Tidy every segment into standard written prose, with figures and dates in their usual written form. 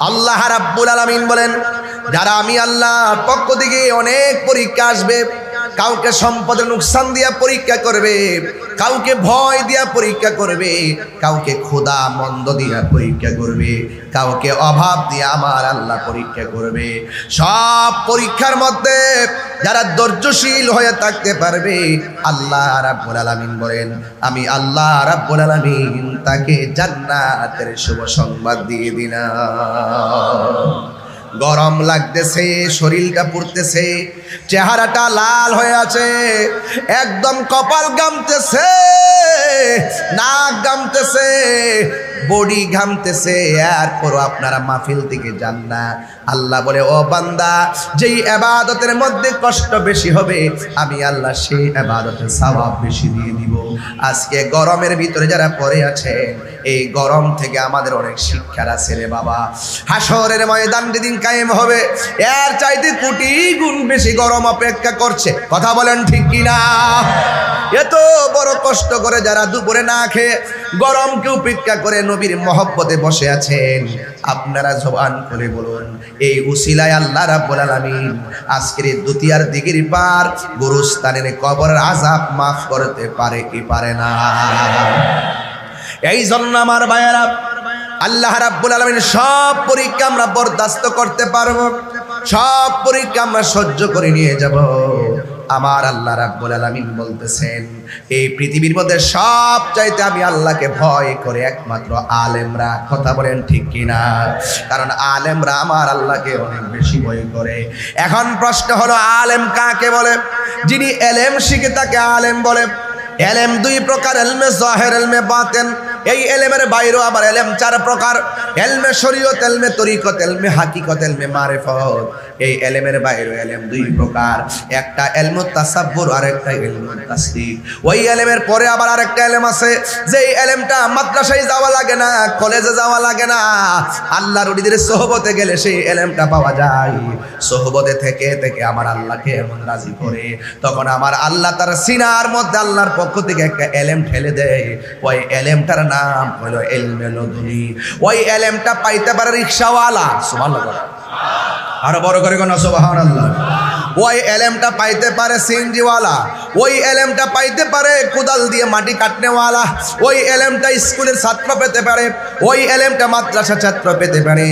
আল্লাহ রাব্বুল আলামিন বলেন, যারা আমি আল্লাহর পক্ষ থেকে অনেক পরীক্ষা আসবে, কাউকে সম্পদের নুকসান দিয়া পরীক্ষা করবে, কাউকে ভয় দিয়া পরীক্ষা করবে, কাউকে ক্ষুধা মন্দ দিয়া পরীক্ষা করবে, কাউকে অভাব দিয়া আমার আল্লাহ পরীক্ষা করবে। সব পরীক্ষার মধ্যে যারা ধৈর্যশীল হয়ে থাকতে পারবে, আল্লাহ রাব্বুল আলামিন বলেন, আমি আল্লাহ রাব্বুল আলামিন তাকে জান্নাতের শুভ সংবাদ দিয়ে দিলাম। গরম লাগতেছে, শরীরটা পুড়তেছে, চেহারাটা লাল হয়ে আছে, একদম কপাল ঘামতেছে, নাক ঘামতেছে, বডি ঘামতেছে, এরপরও আপনারা মাহফিল থেকে যান না। আল্লাহ বলে, ও বান্দা, যেই ইবাদতের মধ্যে কষ্ট বেশি হবে, আমি আল্লাহ সেই ইবাদতের সওয়াব বেশি দিয়ে দিব। আজকে গরমের ভিতরে যারা পড়ে আছেন, এই গরম থেকে আমাদের অনেক শিক্ষার আছে রে বাবা। হাসরের ময়দান যেদিন কায়েম হবে, এর চাইতে কোটি গুণ বেশি গরম অপেক্ষা করছে। কথা বলেন ঠিক কিনা? এত বড় কষ্ট করে যারা দুপুরে না খেয়ে গরমকে উপেক্ষা করে নবীর মহব্বতে বসে আছেন, আপনারা জবান করে বলুন, এই উসিলায় আল্লাহ রাব্বুল আলামিন আজকের এই দুতিয়ার দিগির পার গুরুস্থানের কবরের আযাব মাফ করতে পারে কি পারে না? এই জন্য আমার ভাইয়েরা, আল্লাহ রাব্বুল আলামিন সব পরীক্ষা আমরা বরদাস্ত করতে পারবো, সব পরীক্ষা আমরা সহ্য করে নিয়ে যাব। আমার আল্লাহ রাব্বুল আলামিন বলতেছেন, এই পৃথিবীর মধ্যে সব চাইতে আমি আল্লাহকে ভয় করে একমাত্র আলেমরা। কথা বলেন ঠিক কিনা? কারণ আলেমরা আমার আল্লাহকে অনেক বেশি ভয় করে। এখন প্রশ্ন হলো, আলেম কাকে বলে? যিনি এলেম শিখে তাকে আলেম বলে। এলেম দুই প্রকার, এলমে জাহির, এলমে বাতিন। এই এলেমের বাইরেও আবার এলেম চার প্রকার, এলমে শরীয়ত, এলমে তরিকত, এলমে হাকিকত, এলমে মারিফত। এই এলেমের বাইরেও এলেম দুই প্রকার, একটা এলমুত তাসাব্বুর আর একটা এলমুত তাসদিক। ওই এলেমের পরে আবার আরেকটা এলেম আছে, যেই এলেমটা মাদ্রাসায় যাওয়া লাগে না, কলেজে যাওয়া লাগে না, আল্লাহর ওলিদের সোহবতে গেলে সেই এলেমটা পাওয়া যায়। সোহবতে থেকে থেকে আমার আল্লাহকে এমন রাজি করে, তখন আমার আল্লাহ তার সিনার মধ্যে আল্লাহর পক্ষ থেকে একটা এলেম ঠেলে দেয়। ওই এলেমটার নাম হলো ইলমে লদুনি। ওই এলেমটা পাইতে পারে রিকশাওয়ালা। সুবহানাল্লাহ, আরো বড় করে কোন সুবহানাল্লাহ। ওই এলেমটা পাইতে পারে সিএনজিওয়ালা, ওই এলেমটা পাইতে পারে কোদাল দিয়ে মাটি কাটনেওয়ালা, ওই এলেমটা স্কুলের ছাত্র পেতে পারে, ওই এলেমটা মাদ্রাসা ছাত্র পেতে পারে।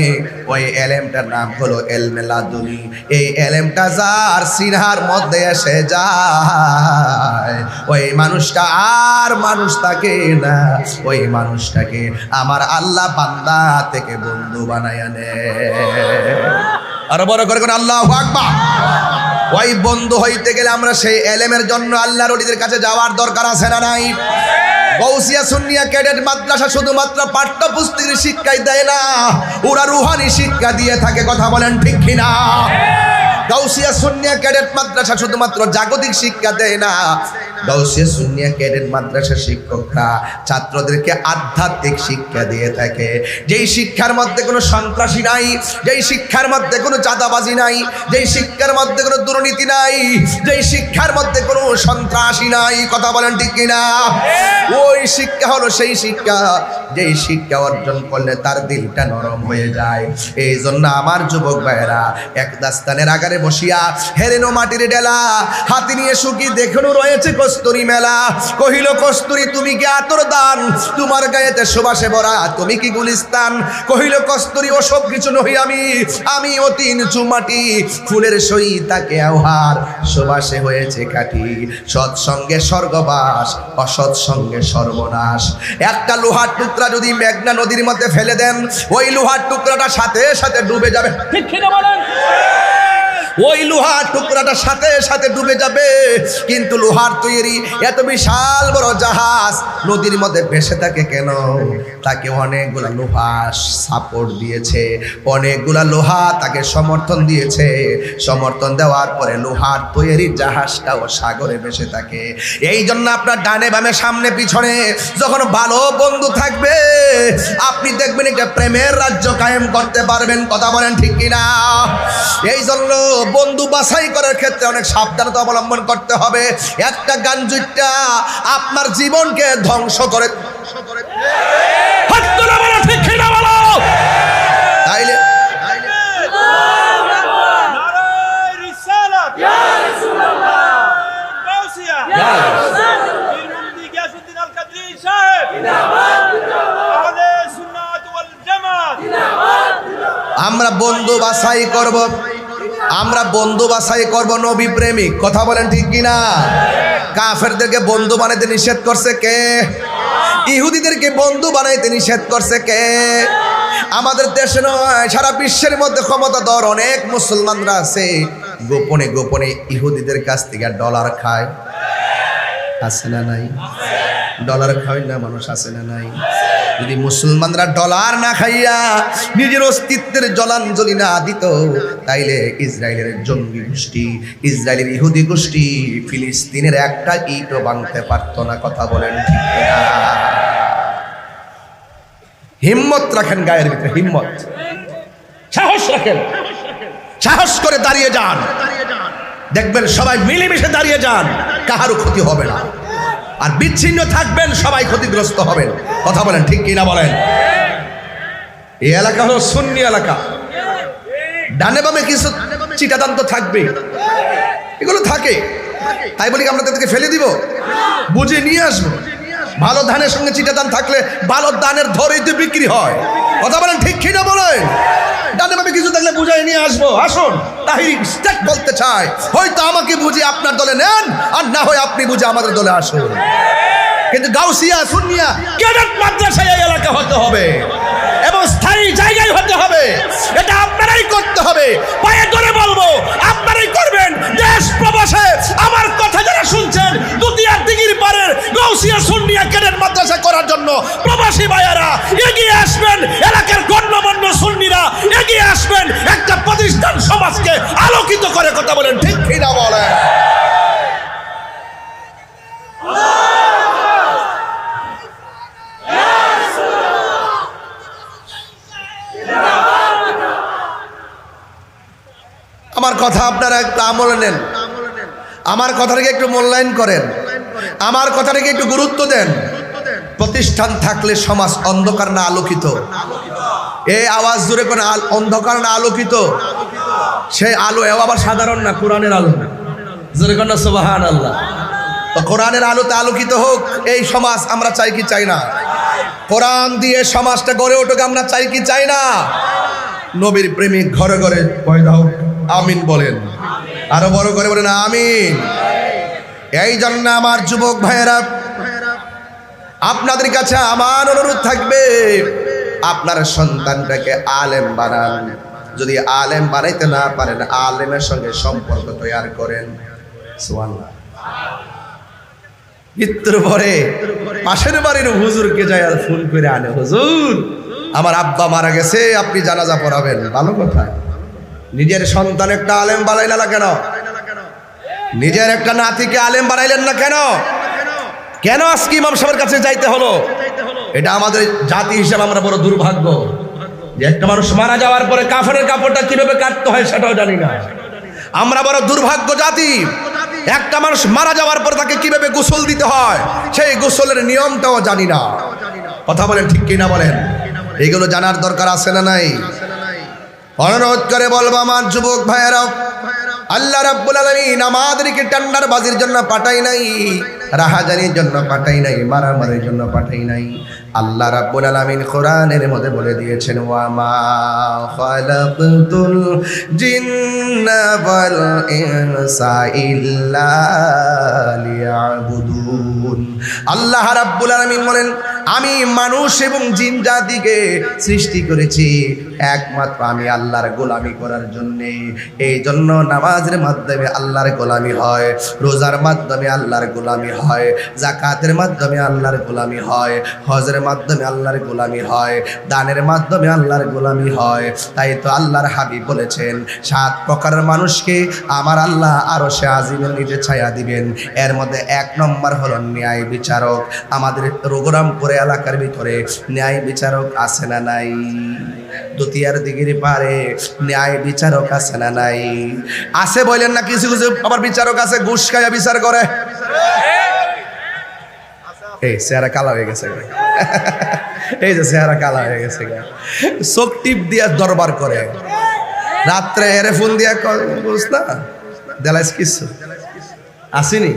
ওই এলেমটার নাম হলো ইলমে লাদুনি। এই এলেমটা যার সিনার মধ্যে এসে যায়, ওই মানুষটা আর মানুষ থাকে না, ওই মানুষটাকে আমার আল্লাহ বান্দা থেকে বন্ধু বানায় নেয়। আর বড় করে কোন আল্লাহু আকবার। ওই বন্ধু হইতে গেলে আমরা সেই এলেমের জন্য আল্লাহর ওলিদের কাছে যাওয়ার দরকার আছে না নাই? গৌসিয়া সুন্নিয়া ক্যাডেট মাদ্রাসা শুধুমাত্র পাঠ্যপুস্তকের শিক্ষাই দেয় না, ওরা রুহানি শিক্ষা দিয়ে থাকে। কথা বলেন ঠিক কিনা? গাউসিয়া সুন্নিয়া ক্যাডেট মাদ্রাসা শুধুমাত্র জাগতিক শিক্ষা দেয় না, গাউসিয়া সুন্নিয়া ক্যাডেট মাদ্রাসা শিক্ষকরা ছাত্রদেরকে আধ্যাত্মিক শিক্ষা দিয়ে থাকে। যেই শিক্ষার মধ্যে কোনো সন্ত্রাসী নাই, যেই শিক্ষার মধ্যে কোনো চাঁদাবাজি নাই, যেই শিক্ষার মধ্যে কোনো দুর্নীতি নাই, যেই শিক্ষার মধ্যে কোনো সন্ত্রাসী নাই। কথা বলেন ঠিক কিনা? ওই শিক্ষা হলো সেই শিক্ষা, যেই শিক্ষা অর্জন করলে তার দিলটা নরম হয়ে যায়। এই জন্য আমার যুবক ভাইয়েরা, এক দাস্তানের আগারে বসিয়া হেরেনো মাটির ডেলা হাতে নিয়ে সুখী দেখনো রয়েছে কস্তুরী মেলা। কহিল কস্তুরী তুমি কি আতর দান, তোমার গায়েতে সুবাসে ভরা তুমি কি গুলিস্তান। কহিল কস্তুরী ও সব কিছু নহি আমি অতি নিচু মাটি, ফুলের সই তাকে আহার সুবাসে হয়েছে কাটি। সৎসঙ্গে স্বর্গবাস, অসৎ সঙ্গে সর্বনাশ। একটা লোহার টুকরা যদি মেঘনা নদীর মধ্যে ফেলে দেন, ওই লোহার টুকরাটা সাথে সাথে ডুবে যাবে। ঠিক কিনা বলেন? ওই লোহার টুকরাটা সাথে সাথে ডুবে যাবে। কিন্তু লোহার তৈরি এত বিশাল বড় জাহাজ নদীর মধ্যে ভেসে থাকে কেন? তাকে অনেকগুলা লোহা সাপোর্ট দিয়েছে, অনেকগুলা লোহা তাকে সমর্থন দিয়েছে। সমর্থন দেওয়ার পরে লোহার তৈরি জাহাজটাও সাগরে ভেসে থাকে। এই জন্য আপনার ডানে বামে সামনে পিছনে যখন ভালো বন্ধু থাকবে, আপনি দেখবেন একটা প্রেমের রাজ্য কায়েম করতে পারবেন। কথা বলেন ঠিক কিনা? এই জন্য বন্ধু বাছাই করার ক্ষেত্রে অনেক সাবধানতা অবলম্বন করতে হবে। একটা গাঞ্জুইটা আপনার জীবনকে ধ্বংস করে। তাইলে আমরা বন্ধু বাছাই করব, আমরা বন্ধু বাছাই করব নবী প্রেমিক। কথা বলেন ঠিক কিনা? কাফেরদেরকে বন্ধু বানাইতে নিষেধ করছে কে? ইহুদিদেরকে বন্ধু বানাইতে নিষেধ করছে কে? আমাদের দেশে নয়, সারা বিশ্বের মধ্যে ক্ষমতাধর অনেক মুসলমানরা আছে, গোপনে গোপনে ইহুদিদের কাছ থেকে ডলার খায়। আছে না নাই? ডলার খায় না মানুষ, আছে না নাই? যদি মুসলমানরা ডলার না খাইয়া নিজের অস্তিত্বের জলাঞ্জলি না দিত, তাইলে ইসরায়েলের জঙ্গি গোষ্ঠী, ইসরায়েলের ইহুদি গোষ্ঠী ফিলিস্তিনের একটা ইটও ভাঙতে পারতো না। কথা বলেন ঠিক না? হিম্মত রাখেন, গায়ের ভিতরে হিম্মত, সাহস রাখেন, সাহস করে দাঁড়িয়ে যান। দেখবেন সবাই মিলেমিশে দাঁড়িয়ে যান, কাহারও ক্ষতি হবে না। আর বিচ্ছিন্ন থাকবেন, সবাই ক্ষতিগ্রস্ত হবেন। কথা বলেন ঠিক কিনা বলেন? এই এলাকা হলো সুন্নি এলাকা, ডানে বামে কিছু চিটাদান তো থাকবে, এগুলো থাকে। তাই বলি আমরা তাদেরকে ফেলে দিব? বুঝে নিয়ে আসবো। ভালো ধানের সঙ্গে চিটাদান থাকলে ভালো ধানের ধরেই তো বিক্রি হয়। কথা বলেন ঠিক কিনা বলেন? ডানে বামে কিছু থাকলে বুঝাই নিয়ে আসবো। আসুন, তাই স্টেক বলতে চাই, হয়তো আমাকে বুঝে আপনার দলে নেন, আর না হয় আপনি বুঝে আমাদের দলে আসুন। কিন্তু গাউসিয়া সুন্নিয়া ক্যাডেট মাদ্রাসায় এই এলাকা হতে হবে এবং স্থায়ী জায়গায় হতে হবে। এটা আপনারাই করতে হবে। পায়ে ধরে বলবো, আপনারাই করবেন। দেশ প্রবাসে আমার কথা যারা শুনছেন, দুটিয়ার দিঘির পারের গাউসিয়া সুন্নিয়া ক্যাডেট মাদ্রাসা করার জন্য প্রবাসী ভাইয়ারা এগিয়ে আসবেন। এলাকার গণ্যমান্য সুন্নিরা এগিয়ে আসবেন, একটা প্রতিষ্ঠান সমাজকে আলোকিত করে। কথা বলেন ঠিক কিনা বলেন? আমার কথা আপনারা একটু আমলে নেন, আমার কথাটাকে একটু মূল্যায়ন করেন, আমার কথাটাকে একটু গুরুত্ব দেন। প্রতিষ্ঠান থাকলে সমাজ অন্ধকার না আলোকিত? এই আওয়াজ জুড়ে কোন অন্ধকার না আলোকিত? সেই আলো এও আবার সাধারণ না, কোরআনের আলো। জোরে কোন সুবহানাল্লাহ। তো কোরআনের আলোতে আলোকিত হোক এই সমাজ, আমরা চাই কি চাই না? কোরআন দিয়ে সমাজটা গড়ে উঠুক, আমরা চাই কি চাই না? নবীর প্রেমিক ঘরে ঘরে পয়দা হোক। আমিন বলেন, আরো বড় করে বলেন আমিন। এই জন্য আমার যুবক ভাইয়েরা, আপনাদের কাছে আমার অনুরোধ থাকবে, আপনার সন্তানটাকে আলেম বানান। যদি আলেম বানাইতে না পারেন, আলেমের সঙ্গে সম্পর্ক তৈরি করেন। সুবহানাল্লাহ। মৃত্যুর পরে পাশের বাড়ির হুজুরকে যায় আর ফোন করে আনে, হুজুর আমার আব্বা মারা গেছে, আপনি জানাজা পড়াবেন। ভালো কথা। নিজের সন্তান একটা আলেম বানাইলেন না কেন? নিজের একটা নাতিকে আলেম বানাইলেন না কেন? কেন আজকে ইমাম সাহেবের কাছে যাইতে হলো? এটা আমাদের জাতি হিসেবে আমরা বড় দুর্ভাগ্য যে একটা মানুষ মারা যাওয়ার পরে কাফনের কাপড়টা কিভাবে কাটতে হয় সেটাও জানি না। আমরা বড় দুর্ভাগ্য জাতি। একটা মানুষ মারা যাওয়ার পর তাকে কিভাবে গোসল দিতে হয় সেই গোসলের নিয়মটাও জানি না। কথা বলেন ঠিক কিনা বলেন? এগুলো জানার দরকার আছে না নাই? অনুরোধ করে বলবো আমার যুবক ভাইয়েরা, আল্লাহ রাব্বুল আলামিন আমাদেরকে টেন্ডার বাজির জন্য পাঠাই নাই, রাহাজানির জন্য পাঠাই নাই, মারামারির জন্য পাঠাই নাই। আল্লাহ রাব্বুল আলামিন কোরআনের মধ্যে বলে দিয়েছেন, ওয়া মা খালাকতুল জিন্না ওয়াল ইনসা ইল্লা লিয়াবুদুন। আল্লাহ রাব্বুল আলামিন বলেন, আমি মানুষ এবং জিন জাতিকে সৃষ্টি করেছি একমাত্র আমি আল্লাহর গোলামি করার জন্য। এই জন্য নামাজের মাধ্যমে আল্লাহর গোলামি হয়, রোজার মাধ্যমে আল্লাহর গোলামি হয়, যাকাতের মাধ্যমে আল্লাহর গোলামি হয়, হজের মাধ্যমে আল্লাহর গোলামি হয়, দানের মাধ্যমে আল্লাহর গোলামি হয়। তাই তো আল্লাহর হাবিব বলেছেন, 7 প্রকারের মানুষকে আমার আল্লাহ আরশে আজিমের নিচে ছায়া দিবেন। এর মধ্যে 1 নম্বর হলো ন্যায় বিচারক। আমাদের রঘুরামপুরে এলাকার ভিতরে ন্যায় বিচারক আছে না নাই? দুটিয়ার দিঘির পারে ন্যায় বিচারক আছে না নাই? আছে বলেন না? কিছু কিছু আবার বিচারক আছে ঘুষ খাইয়া বিচার করে। এই চেহারা কালা হয়ে গেছে, এই যে চেহারা কালা হয়ে গেছে, চোখ টিপ দিয়া দরবার করে, রাত্রে এরে ফোন দিয়া বুঝ না দেলাইস কিছু আসেনি,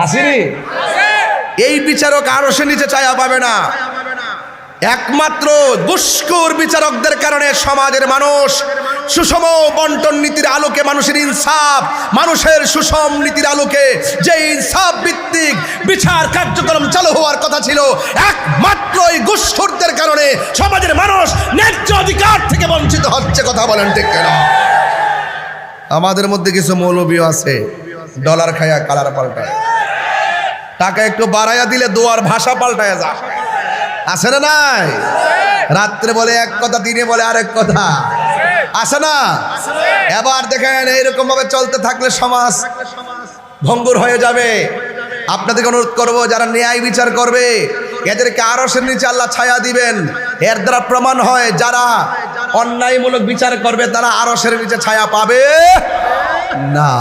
আসেনি। এই বিচারক আরশের নিচে ছায়া পাবে না। একমাত্র ঘুষখোর বিচারকদের কারণে সমাজের মানুষ সুষম বন্টন নীতির আলোকে, মানুষের ইনসাফ, মানুষের সুষম নীতির আলোকে যে ইনসাফ ভিত্তিক বিচার কার্যক্রম চালু হওয়ার কথা ছিল, একমাত্র এই ঘুষখোরদের কারণে সমাজের মানুষ ন্যায্য অধিকার থেকে বঞ্চিত হচ্ছে। কথা বলেন ঠিক কেনা? আমাদের মধ্যে কিছু মৌলবীও আছে ডলার খায়া কালার পাল্টায়, টাকা একটু বাড়াইয়া দিলে দোয়ার ভাষা পাল্টায় যা, আছে না নাই? রাত্রে বলে এক কথা, দিনে বলে আরেক কথা, আছে না? এবার দেখেন এইরকম ভাবে চলতে থাকলে সমাজ ভঙ্গুর হয়ে যাবে। আপনাদেরকে অনুরোধ করব, যারা ন্যায় বিচার করবে এদেরকে আরশের নিচে আল্লাহ ছায়া দিবেন। এর দ্বারা প্রমাণ হয় যারা অন্যায়মূলক বিচার করবে তারা আরশের নিচে ছায়া পাবে না।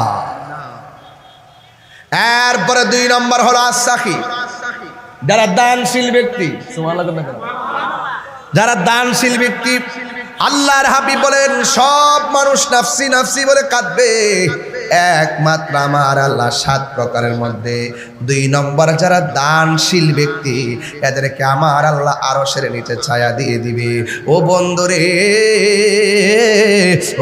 এরপরে 2 নম্বর হলো আস-সাখী, যারা দানশীল ব্যক্তি। যারা দানশীল ব্যক্তি, আল্লাহর হাবিব বলেন সব মানুষ নাফসি নাফসি বলে কাঁদবে, একমাত্র আমার আল্লাহ 7 প্রকারের মধ্যে 2 নম্বর যারা দানশীল ব্যক্তি, এদেরকে আমার আল্লাহ আরশের নিচে ছায়া দিয়ে দিবে। ও বন্ধুরে,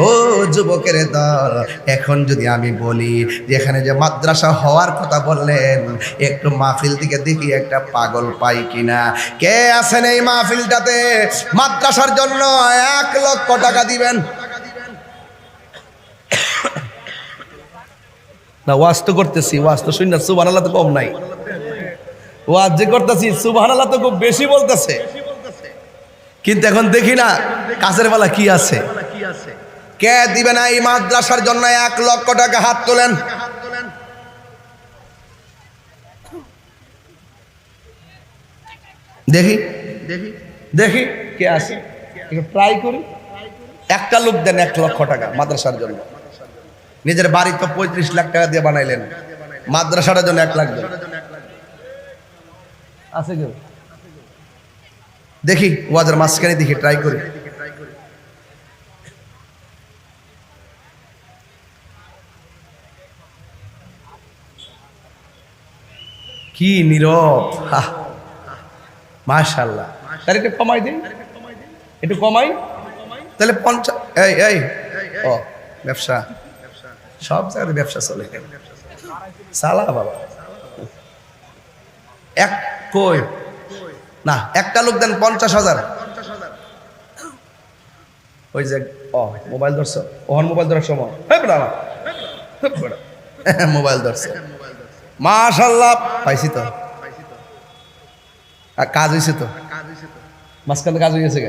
ও যুবকের দল, এখন যদি আমি বলি যে এখানে যে মাদ্রাসা হওয়ার কথা বললেন, একটু মাহফিল দিকে দেখি একটা পাগল পাই কিনা। কে আছেন এই মাহফিলটাতে মাদ্রাসার জন্য 1 লক্ষ টাকা দিবেন? না, ওয়াজ তো করতেছি, ওয়াজ তো শুনি না, সুবহানাল্লাহ তো কম নাই। ওয়াজ যে করতেছি সুবহানাল্লাহ তো খুব বেশি বলতেছে, কিন্তু এখন দেখি না কাছের বেলা কি আছে। কে দিবে না এই মাদ্রাসার জন্য 1 লক্ষ টাকা? হাত তোলেন। দেখি দেখি দেখি কে আছে, একটু ট্রাই করি। একটা লোক দেন 1 লক্ষ টাকা মাদ্রাসার জন্য। নিজের বাড়ি তো 35 লাখ টাকা দিয়ে বানাইলেন, মাদ্রাসাটার জন্য 1 লাখ দেন। আছে কেউ? দেখি ওয়াজের মাঝখানে দেখি, ট্রাই করি। কি নীরব, মাশাআল্লাহ। তাহলে একটু কমাই দিন, একটু কমাই। তাহলে 50। এই ও ব্যবসা, সব জায়গায় ব্যবসা চলে, সালা বাবা। এক কই না, একটা লোক দেন 50,000। ওই যে মোবাইল ধরছো, ওহন মোবাইল ধরার সময় মোবাইল ধরছে, মাশাআল্লাহ। পাইছি তো, কাজ হয়েছে তো, মাঝখানে কাজ হয়ে গেছে।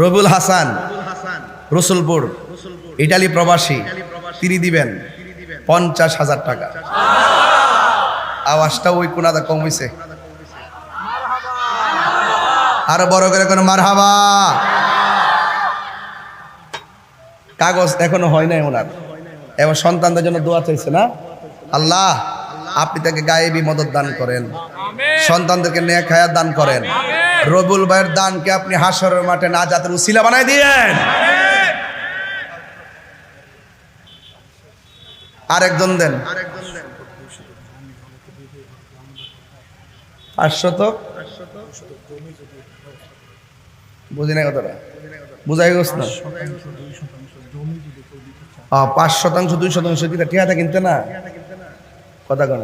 রবিউল হাসান, রসুলপুর, ইটালি প্রবাসী, তিনি দিবেন 50,000 টাকা। আওয়াজটা ওই কোনাটা কম হয়েছে, আরো বড় করে কোনো মারহাবা। কাগজ এখনো হয় নাই ওনার, এবং সন্তানদের জন্য দোয়া চাইছে না। আল্লাহ আপনি তাকে গায়েবী মদত দান করেন, সন্তানদেরকে নেক হায়াত দান করেন। রবিউল ভাইয়ের দানকে আপনি হাসরের মাঠে নাজাতের উসিলা বানাই দিয়েন। আরেকজন দেন 500। বুঝি না কথাটা, বুঝাই গেছ না? 5%, 2% দিতে ঠিকাটা কিনতে না কথা কেন?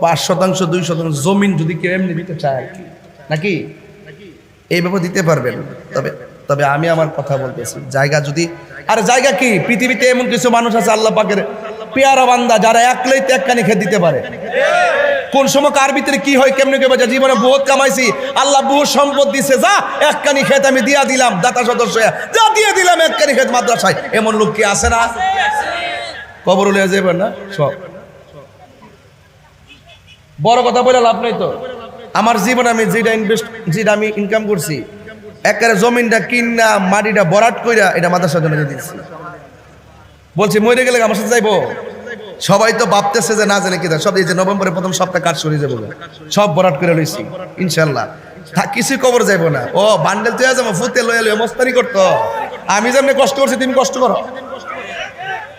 5%, 2% জমিন যদি কেউ এমনি দিতে চায় আর কি, নাকি এইভাবে দিতে পারবেন। তবে আমি আমার কথা বলতেছি, জায়গা যদি, আরে জায়গা কি, পৃথিবীতে এমন কিছু মানুষ আছে আল্লাহ পাকের পেয়ারা বান্দা যারা একলাই ত্যাগখানি খেয়ে দিতে পারে। কোন সময় কার ভিতরে কি হয় কেমনে কে বাজা, জীবনে বহুত কামাইছি, আল্লাহ বহু সম্পদ দিছে, যা একখানি খেত আমি দিয়া দিলাম দাতা সদস্য, যা দিয়ে দিলাম একখানি খেত মাদ্রাসায়। এমন লোক কি আছে না? কবর লইয়া যাবেন না সব। বড় কথা বলে লাভ নাই তো। আমার জীবনে আমি যেটা আমি ইনকাম করছি, একেবারে জমিনটা কিনা মাটিটা বরাট কইরা এটা মাদ্রাসার জন্য দিচ্ছি। বলছি মরে গেলে আমার সাথে যাইবো? সবাই তো ভাবতেছে যে না জানে কি, সব এই যে নভেম্বরের প্রথম সপ্তাহ কাজ শুরু যাবো, সব বরাট করে লইছি ইনশাল্লাহ। কিছু কবর যাইবো না। ও বান্ডেল তুই যাবো ফুতে লইয়া লইয়া মস্তানি করতো। আমি যেমনি কষ্ট করছি তুমি কষ্ট করো।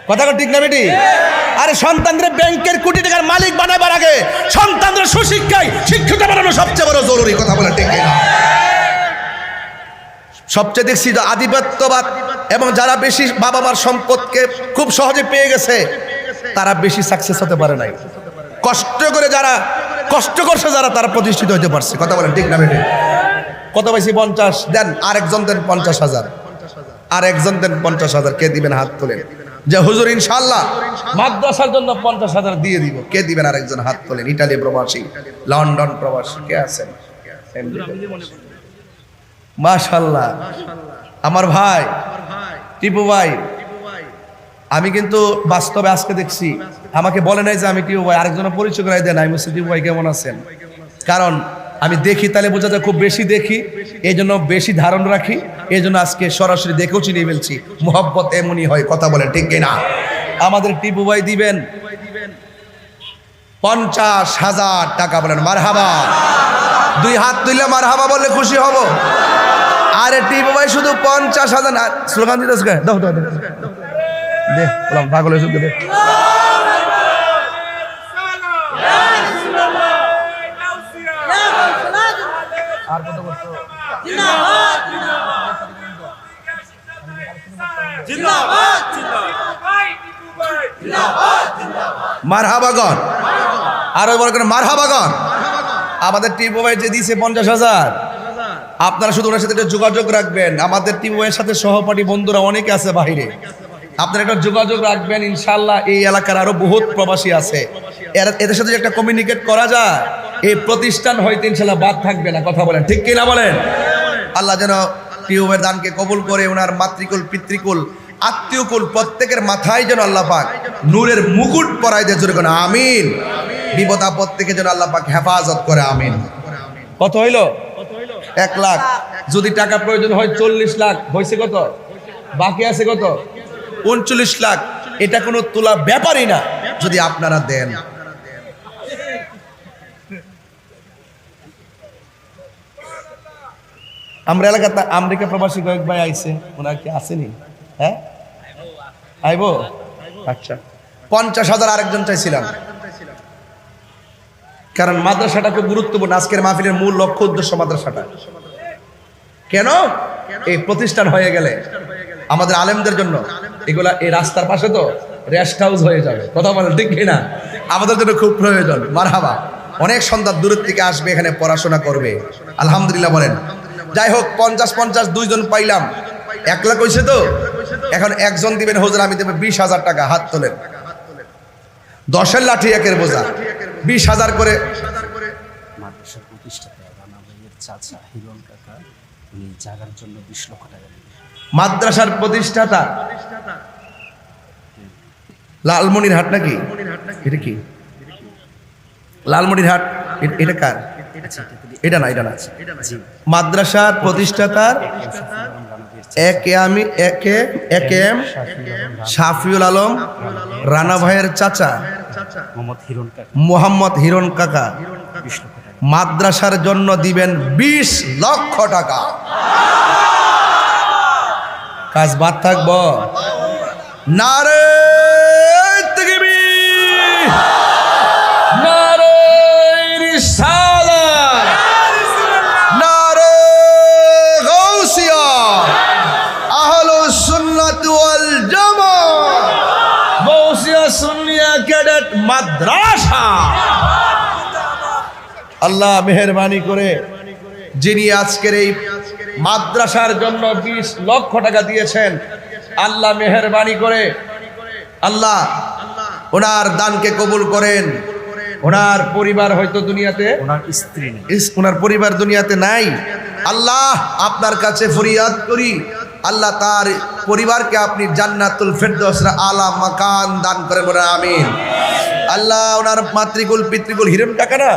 কথা ঠিক না বেটি? আরে সন্তানদের ব্যাংকের কোটি টাকার মালিক বানাবার আগে সন্তানদের সুশিক্ষায় শিক্ষিত বানানো সবচেয়ে বড় জরুরি। কথা বলে ঠিক না? সবচেয়ে দেখছি যে আধিপত্যবাদ এবং যারা বেশি বাবা মার সম্পদকে খুব সহজে পেয়ে গেছে তারা বেশি সাকসেস হতে পারে নাই। কষ্ট করে যারা কষ্ট করছে যারা তারা প্রতিষ্ঠিত হতে পারছে। কথা বলেন ঠিক না বেটি? কত পাইছি? 50 দেন, আরেকজন দেন 50,000, আরেকজন দেন 50,000। কে দিবেন? হাত তোলেন। যে হুজুর ইনশাআল্লাহ মাদ্রাসার জন্য 50,000 দিয়ে দিব। কে দিবেন? আরেকজন হাত তোলেন। ইটালি প্রবাসী, লন্ডন প্রবাসী কে আছেন? মাশাআল্লাহ। আমার ভাই টিপু ভাই, আমি কিন্তু বাস্তবে আজকে দেখছি, আমাকে বলে নাই যে আমি টিপু ভাই, আরেকজনের পরিচয় করাই দেন। আমি বলছি টিপু ভাই কেমন আছেন? কারণ আমি দেখি, তাহলে বোঝা যায় খুব বেশি দেখি, এই জন্য বেশি ধারণ রাখি, এই জন্য আজকে সরাসরি দেখেও চিনিয়ে ফেলছি। মোহব্বত এমনই হয়। কথা বলেন ঠিক কিনা? আমাদের টিপু ভাই দিবেন 50,000 টাকা। বলেন মারহাবা। 2 হাত তুললে মারহাবা বললে খুশি হব। আরে টিপু ভাই শুধু 50,000 স্লোগান দিতেছ কে? দাও দাও দে, বললাম পাগল হয়েছে দে। আর কত করছো? জিন্দাবাদ জিন্দাবাদ জিন্দাবাদ জিন্দাবাদ মারহাবাগণ। আরো বড় করে মারহাবাগণ। আমাদের টিপু ভাই যে দিয়েছে 50,000, আপনারা শুধু ওনার সাথে একটা যোগাযোগ রাখবেন। আমাদের টিপু ভাইয়ের সাথে সহপাঠী বন্ধুরা অনেকে আছে বাইরে, আপনারা একটা যোগাযোগ রাখবেন। ইনশাআল্লাহ এই এলাকার আরো বহুত প্রবাসী আছে, এদের সাথে একটা কমিউনিকেট করা যায়, এই প্রতিষ্ঠান হয়তো ইনশাআল্লাহ বাদ থাকবে না। কথা বলেন ঠিক কিনা বলেন? আল্লাহ যেন টিপু ভাইয়ের দানকে কবুল করে ওনার মাতৃকুল, পিতৃকুল, আত্মীয়কুল প্রত্যেকের মাথায় যেন আল্লাহ পাক নূরের মুকুট পরাই দেয়। জোরে করে আমিন। বিপদ আপদ থেকে যেন আল্লাহ পাক হেফাজত করে। আমিন। কত হইল? 1 লাখ। যদি টাকা প্রয়োজন হয় 40 লাখ হয়েছে। কত বাকি আছে? কত? 39 লাখ। এটা কোনো তোলা ব্যাপারই না যদি আপনারা দেন। আমরা এলাকাতে আমেরিকা প্রবাসী কয়েক ভাই আইছে, ওনার কি আসেনি? হ্যাঁ আইবো। আচ্ছা 50,000 আরেকজন চাইছিলাম, কারণ মাদ্রাসাটা খুব গুরুত্বপূর্ণ। আজকের মাহফিলের মূল লক্ষ্য উদ্দেশ্য মাদ্রাসাটা। কেন? এই প্রতিষ্ঠান হয়ে গেলে আমাদের আলেমদের জন্য এগুলা এই রাস্তার পাশে তো রেস্ট হাউস হয়ে যাবে। কথা বলেন ঠিক কিনা? আমাদের জন্য খুব প্রয়োজন। মারহাবা। অনেক সন্তান দূরের থেকে আসবে, এখানে পড়াশোনা করবে। আলহামদুলিল্লাহ বলেন। যাই হোক 50-50 2জন পাইলাম, 1 লাখ হয়েছে। তো এখন একজন দিবেন হুজুর আমি দেব 20,000 টাকা। হাত তোলেন। 10-এর লাঠি 1-এর বোঝা। 20,000 করে মাদ্রাসার প্রতিষ্ঠাতা রানা ভাইয়ের চাচা হিরণ কাকা উনি জায়গার জন্য 20 লক্ষ টাকা দিবেন। মাদ্রাসার প্রতিষ্ঠাতা লালমনিরহাট নাকি? এটা কি লালমনিরহাট? এটা কার? এটা না, এটা না। মাদ্রাসার প্রতিষ্ঠাতার একেএম শাফিউল আলম রানা ভাইয়ের চাচা মোহাম্মদ হিরণ কাকা মাদ্রাসার জন্য দিবেন 20 লক্ষ টাকা। কাজ বাদ থাকবো। নারে তাকবীর, নারে রিসালাত, নারে গাউসিয়া, আহলুস সুন্নাত ওয়াল জামাত, গাউসিয়া সুন্নিয়া ক্যাডেট মাদ্রাসা। আল্লাহ মেহেরবানি করে যিনি আজকের এই মাদ্রাসার জন্য 20 লক্ষ টাকা দিয়েছেন, আল্লাহ মেহেরবানি করে আল্লাহ ওনার দানকে কবুল করেন। ওনার পরিবার হয়তো দুনিয়াতে, ওনার স্ত্রী নেই, ওনার পরিবার দুনিয়াতে নাই। আল্লাহ আপনার কাছে ফরিয়াদ করি, আল্লাহ তার পরিবারকে আপনি জান্নাতুল ফেরদৌসের আলা মাকান দান করেন। বলেন আমিন। আল্লাহ ওনার মাতৃকুল পিতৃকুল হিরণ কাকা না,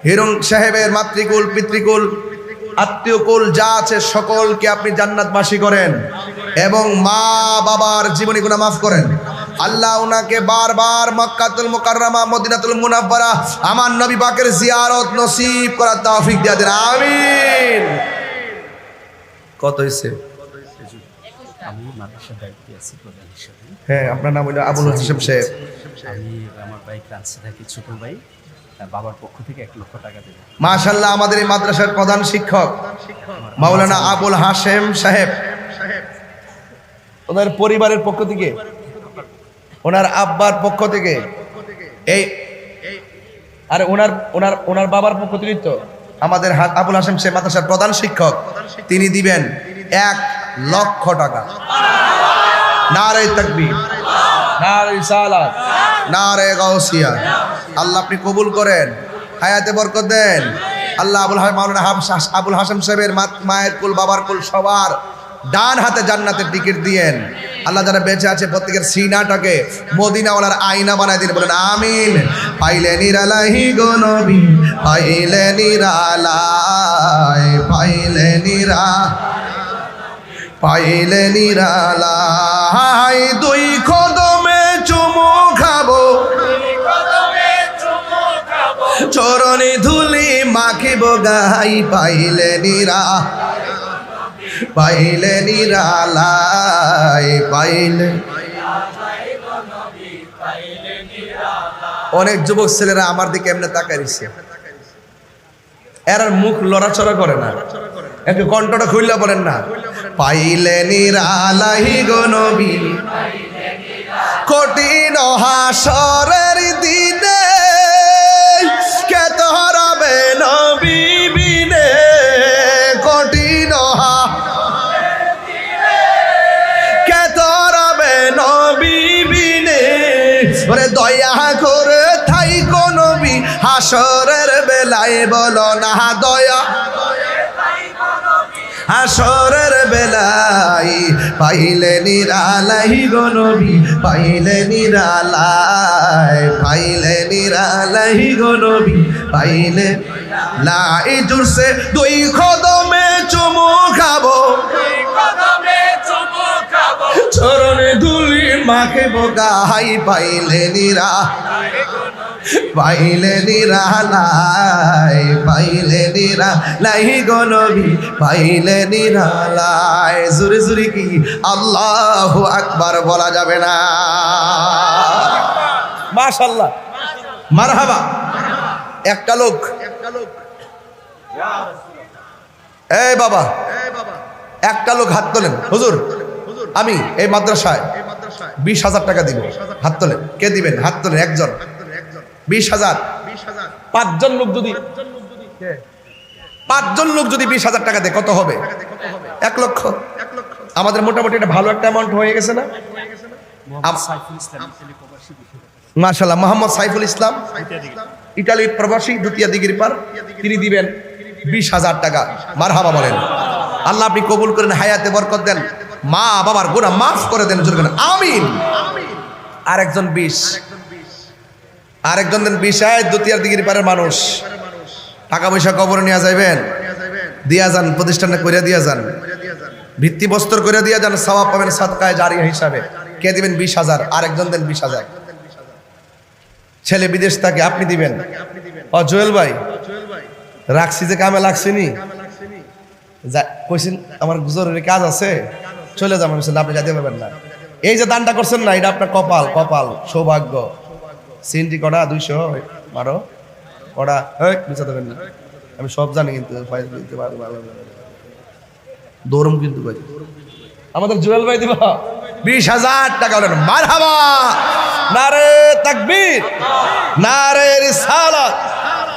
হিরণ সাহেবের মাতৃকুল পিতৃকুল আত্মীয়কুল যা আছে সকলকে আপনি জান্নাতবাসী করেন এবং মা বাবার জীবনী গুনাহ মাফ করেন। আল্লাহ ওনাকে বারবার মক্কাতুল মুকাররমা মদিনাতুল মুনাওয়ারা আমার নবী পাকের জিয়ারত নসিব করার তৌফিক দিয়ে দেন। আমিন। কত হইছে? আমি মাদ্রাসার দায়িত্বে আছি প্রধান হিসেবে। হ্যাঁ, আপনার নাম হলো আবুল হাসেম সাহেব। আমি আমার ভাই ক্রান্সে থাকি, ছোট ভাই। বাবার পক্ষ থেকে 1 লক্ষ টাকা দেবে। মাশাআল্লাহ, আমাদের এই মাদ্রাসার প্রধান শিক্ষক মাওলানা আবুল হাশেম সাহেব, ওনার পরিবারের পক্ষ থেকে, ওনার আব্বার পক্ষ থেকে, এই আর ওনার ওনার ওনার বাবার পক্ষ থেকে তো আমাদের আবুল হাশেম সাহেব মাদ্রাসার প্রধান শিক্ষক, তিনি দিবেন 1 লক্ষ টাকা। নারে তাকবীর, নারে রিসালাত, নারে গাউসিয়া। আল্লাহ আপনি কবুল করেন, হায়াতে বরকত দেন। আল্লাহ মাওলানা আবুল হাশেম সাহেবের মায়ের কুল, বাবার কুল সবার ডান হাতে জান্নাতের টিকিট দিয়েন। আল্লাহ যারা বেঁচে আছে প্রত্যেকের সিনাটাকে মদিনাওয়ালার আয়না বানায় দিন, বলেন আমিন। পাইলে নিরালাই গো নবী, পাইলে নিরালাই, পাইলে নিরালাই, 2 কদমে চুমু খাবো, চরণে ধুলি মাখিব গাই, পাইলে নিরালাই, পাইলে। অনেক যুবক ছেলেরা আমার দিকে এমনি তাকায় রইছে, এর মুখ লড়াচড়া করে না, একটু কণ্ঠটা খুললে বলেন না, পাইলে নিরালাই গো নবী, কঠিন হাসরের দিনে কে তো হারাবে নবী বিনে, কঠিন কে তো হারাবে নবী বিনে, ওরে দয়া করে থাইকো নবী হাসরের বেলায়, বলো না দয়া হাসরের বেলায়, পাইলে নিরালাই গো নবী, পাইলে নিরালাই, পাইলে নিরালাই গো নবী, পাইলে লাই জুরসে 2 কদমে চুমু খাবো, চরণে ধুলি মাখিব গাই, পাইলে পাইলে নিরালাই, পাইলে নিরালাই গো নবী, পাইলে নিরালাই। জোরে জোরে কি আল্লাহু আকবার বলা যাবে না? মাশাআল্লাহ, মারহাবা। একটা লোক, এই বাবা, একটা লোক হাত তোলেন। হুজুর, আমি এই মাদ্রাসায় 20,000 টাকা দিব, হাত তোলেন। কে দিবেন? হাত তোলেন। একজন। 20,000। 5জন লোক যদি 20,000 টাকা দেয় কত হবে? 1 লক্ষ। আমাদের মোটামুটি এটা ভালো একটা অ্যামাউন্ট হয়ে গেছে না? মাশাআল্লাহ, মোহাম্মদ সাইফুল ইসলাম, ইতালি প্রবাসী, দ্বিতীয় ডিগ্রি পার, তিনি দিবেন 20,000 টাকা। মারহাবা বলেন। আল্লাহ আপনি কবুল করেন, হায়াতে বরকত দেন, মা বাবার গুনাহ মাফ করে দেন। জোরে বলেন আমিন। আরেকজন 20, আরেকজন দেন 20। দ্বিতীয় ডিগ্রি পারের মানুষ, টাকা পয়সা কবরে নিয়ে যাইবেন, দিয়া যান, প্রতিষ্ঠানে করে দিয়া যান, ভিত্তি বস্তর করে দিয়া যান, সওয়াব পাবেন সাদকায়ে জারিয়া হিসাবে। কে দিবেন? 20,000। আরেকজন দেন 20,000। ছেলে বিদেশ থাকে, আপনি দিবেন। ও জুয়েল ভাই, রাখছি যে কামে লাগছিনি, কইছেন আমার জরুরি কাজ আছে, চলে যাবেন, আপনি যাইতে পারবেন না। এই যে দানটা করছেন না, এটা আপনার কপাল, কপাল, সৌভাগ্য। সিনটি কটা 200 মারো, কটা বুঝা দেবেন না, আমি সব জানি, কিন্তু দৌড়ম কিন্তু আমাদের জুয়েল ভাই দিব 20,000 টাকা। বলেন মারহাবা, নারে তাকবীর, নারে রিসালাত।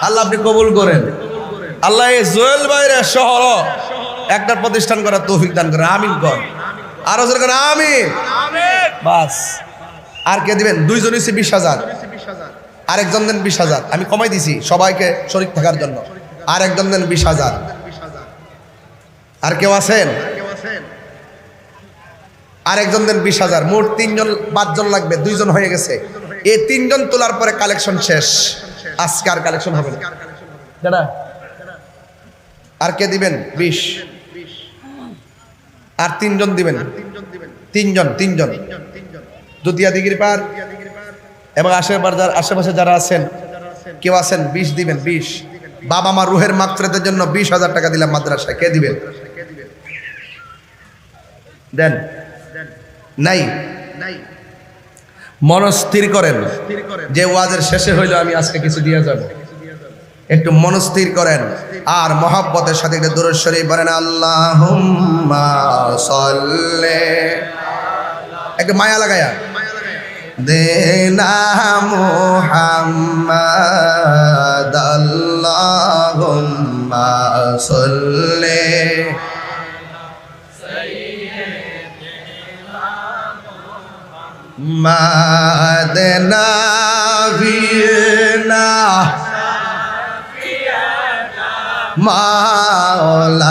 আল্লাহ আপনি কবুল করেন। আল্লাহ এই জুয়েল ভাইয়ের শহর একটা প্রতিষ্ঠান করার তৌফিক দান করেন। আমিন কর, আরো জোরে করেন আমিন। বাস। আর কে দিবেন? 2 জন হইছে 20,000, আরেকজন দেন 20,000। আমি কমাই দিছি সবাইকে শরীক থাকার জন্য। আরেকজন দেন 20,000। আর কেউ আছেন? আরেকজন দেন 20,000। মোট 3 জন, 5 জন লাগবে, 2 জন হয়ে গেছে। এই 3 জন তোলার পরে কালেকশন শেষ, আজকে আর কালেকশন হবে না। দাদা আর কে দিবেন? 20। আর 3 জন দিবেন, 3 জন। দ্বিতীয় ডিগ্রি পার এবং আশেপাশে যারা আছেন, কেউ আছেন 20 দিবেন। 20। বাবা মা রুহের মাগফিরাতের জন্য 20,000 টাকা দিলাম মাদ্রাসায়। কে দিবেন? দেন। নাই। মনস্থির করেন যে ওয়াজের শেষে হইলো আমি আজকে কিছু দিয়ে যাব, একটু মনস্থির করেন আর মহব্বতের সাথে একটু দুরূদ শরীফ পড়েন, আল্লাহুম্মা সাল্লি, একটু মায়া লাগায়া দেনা মুহাম্মাদ আল্লাহুম্মা সাল্লি মাদনা ভিনা মাওলানা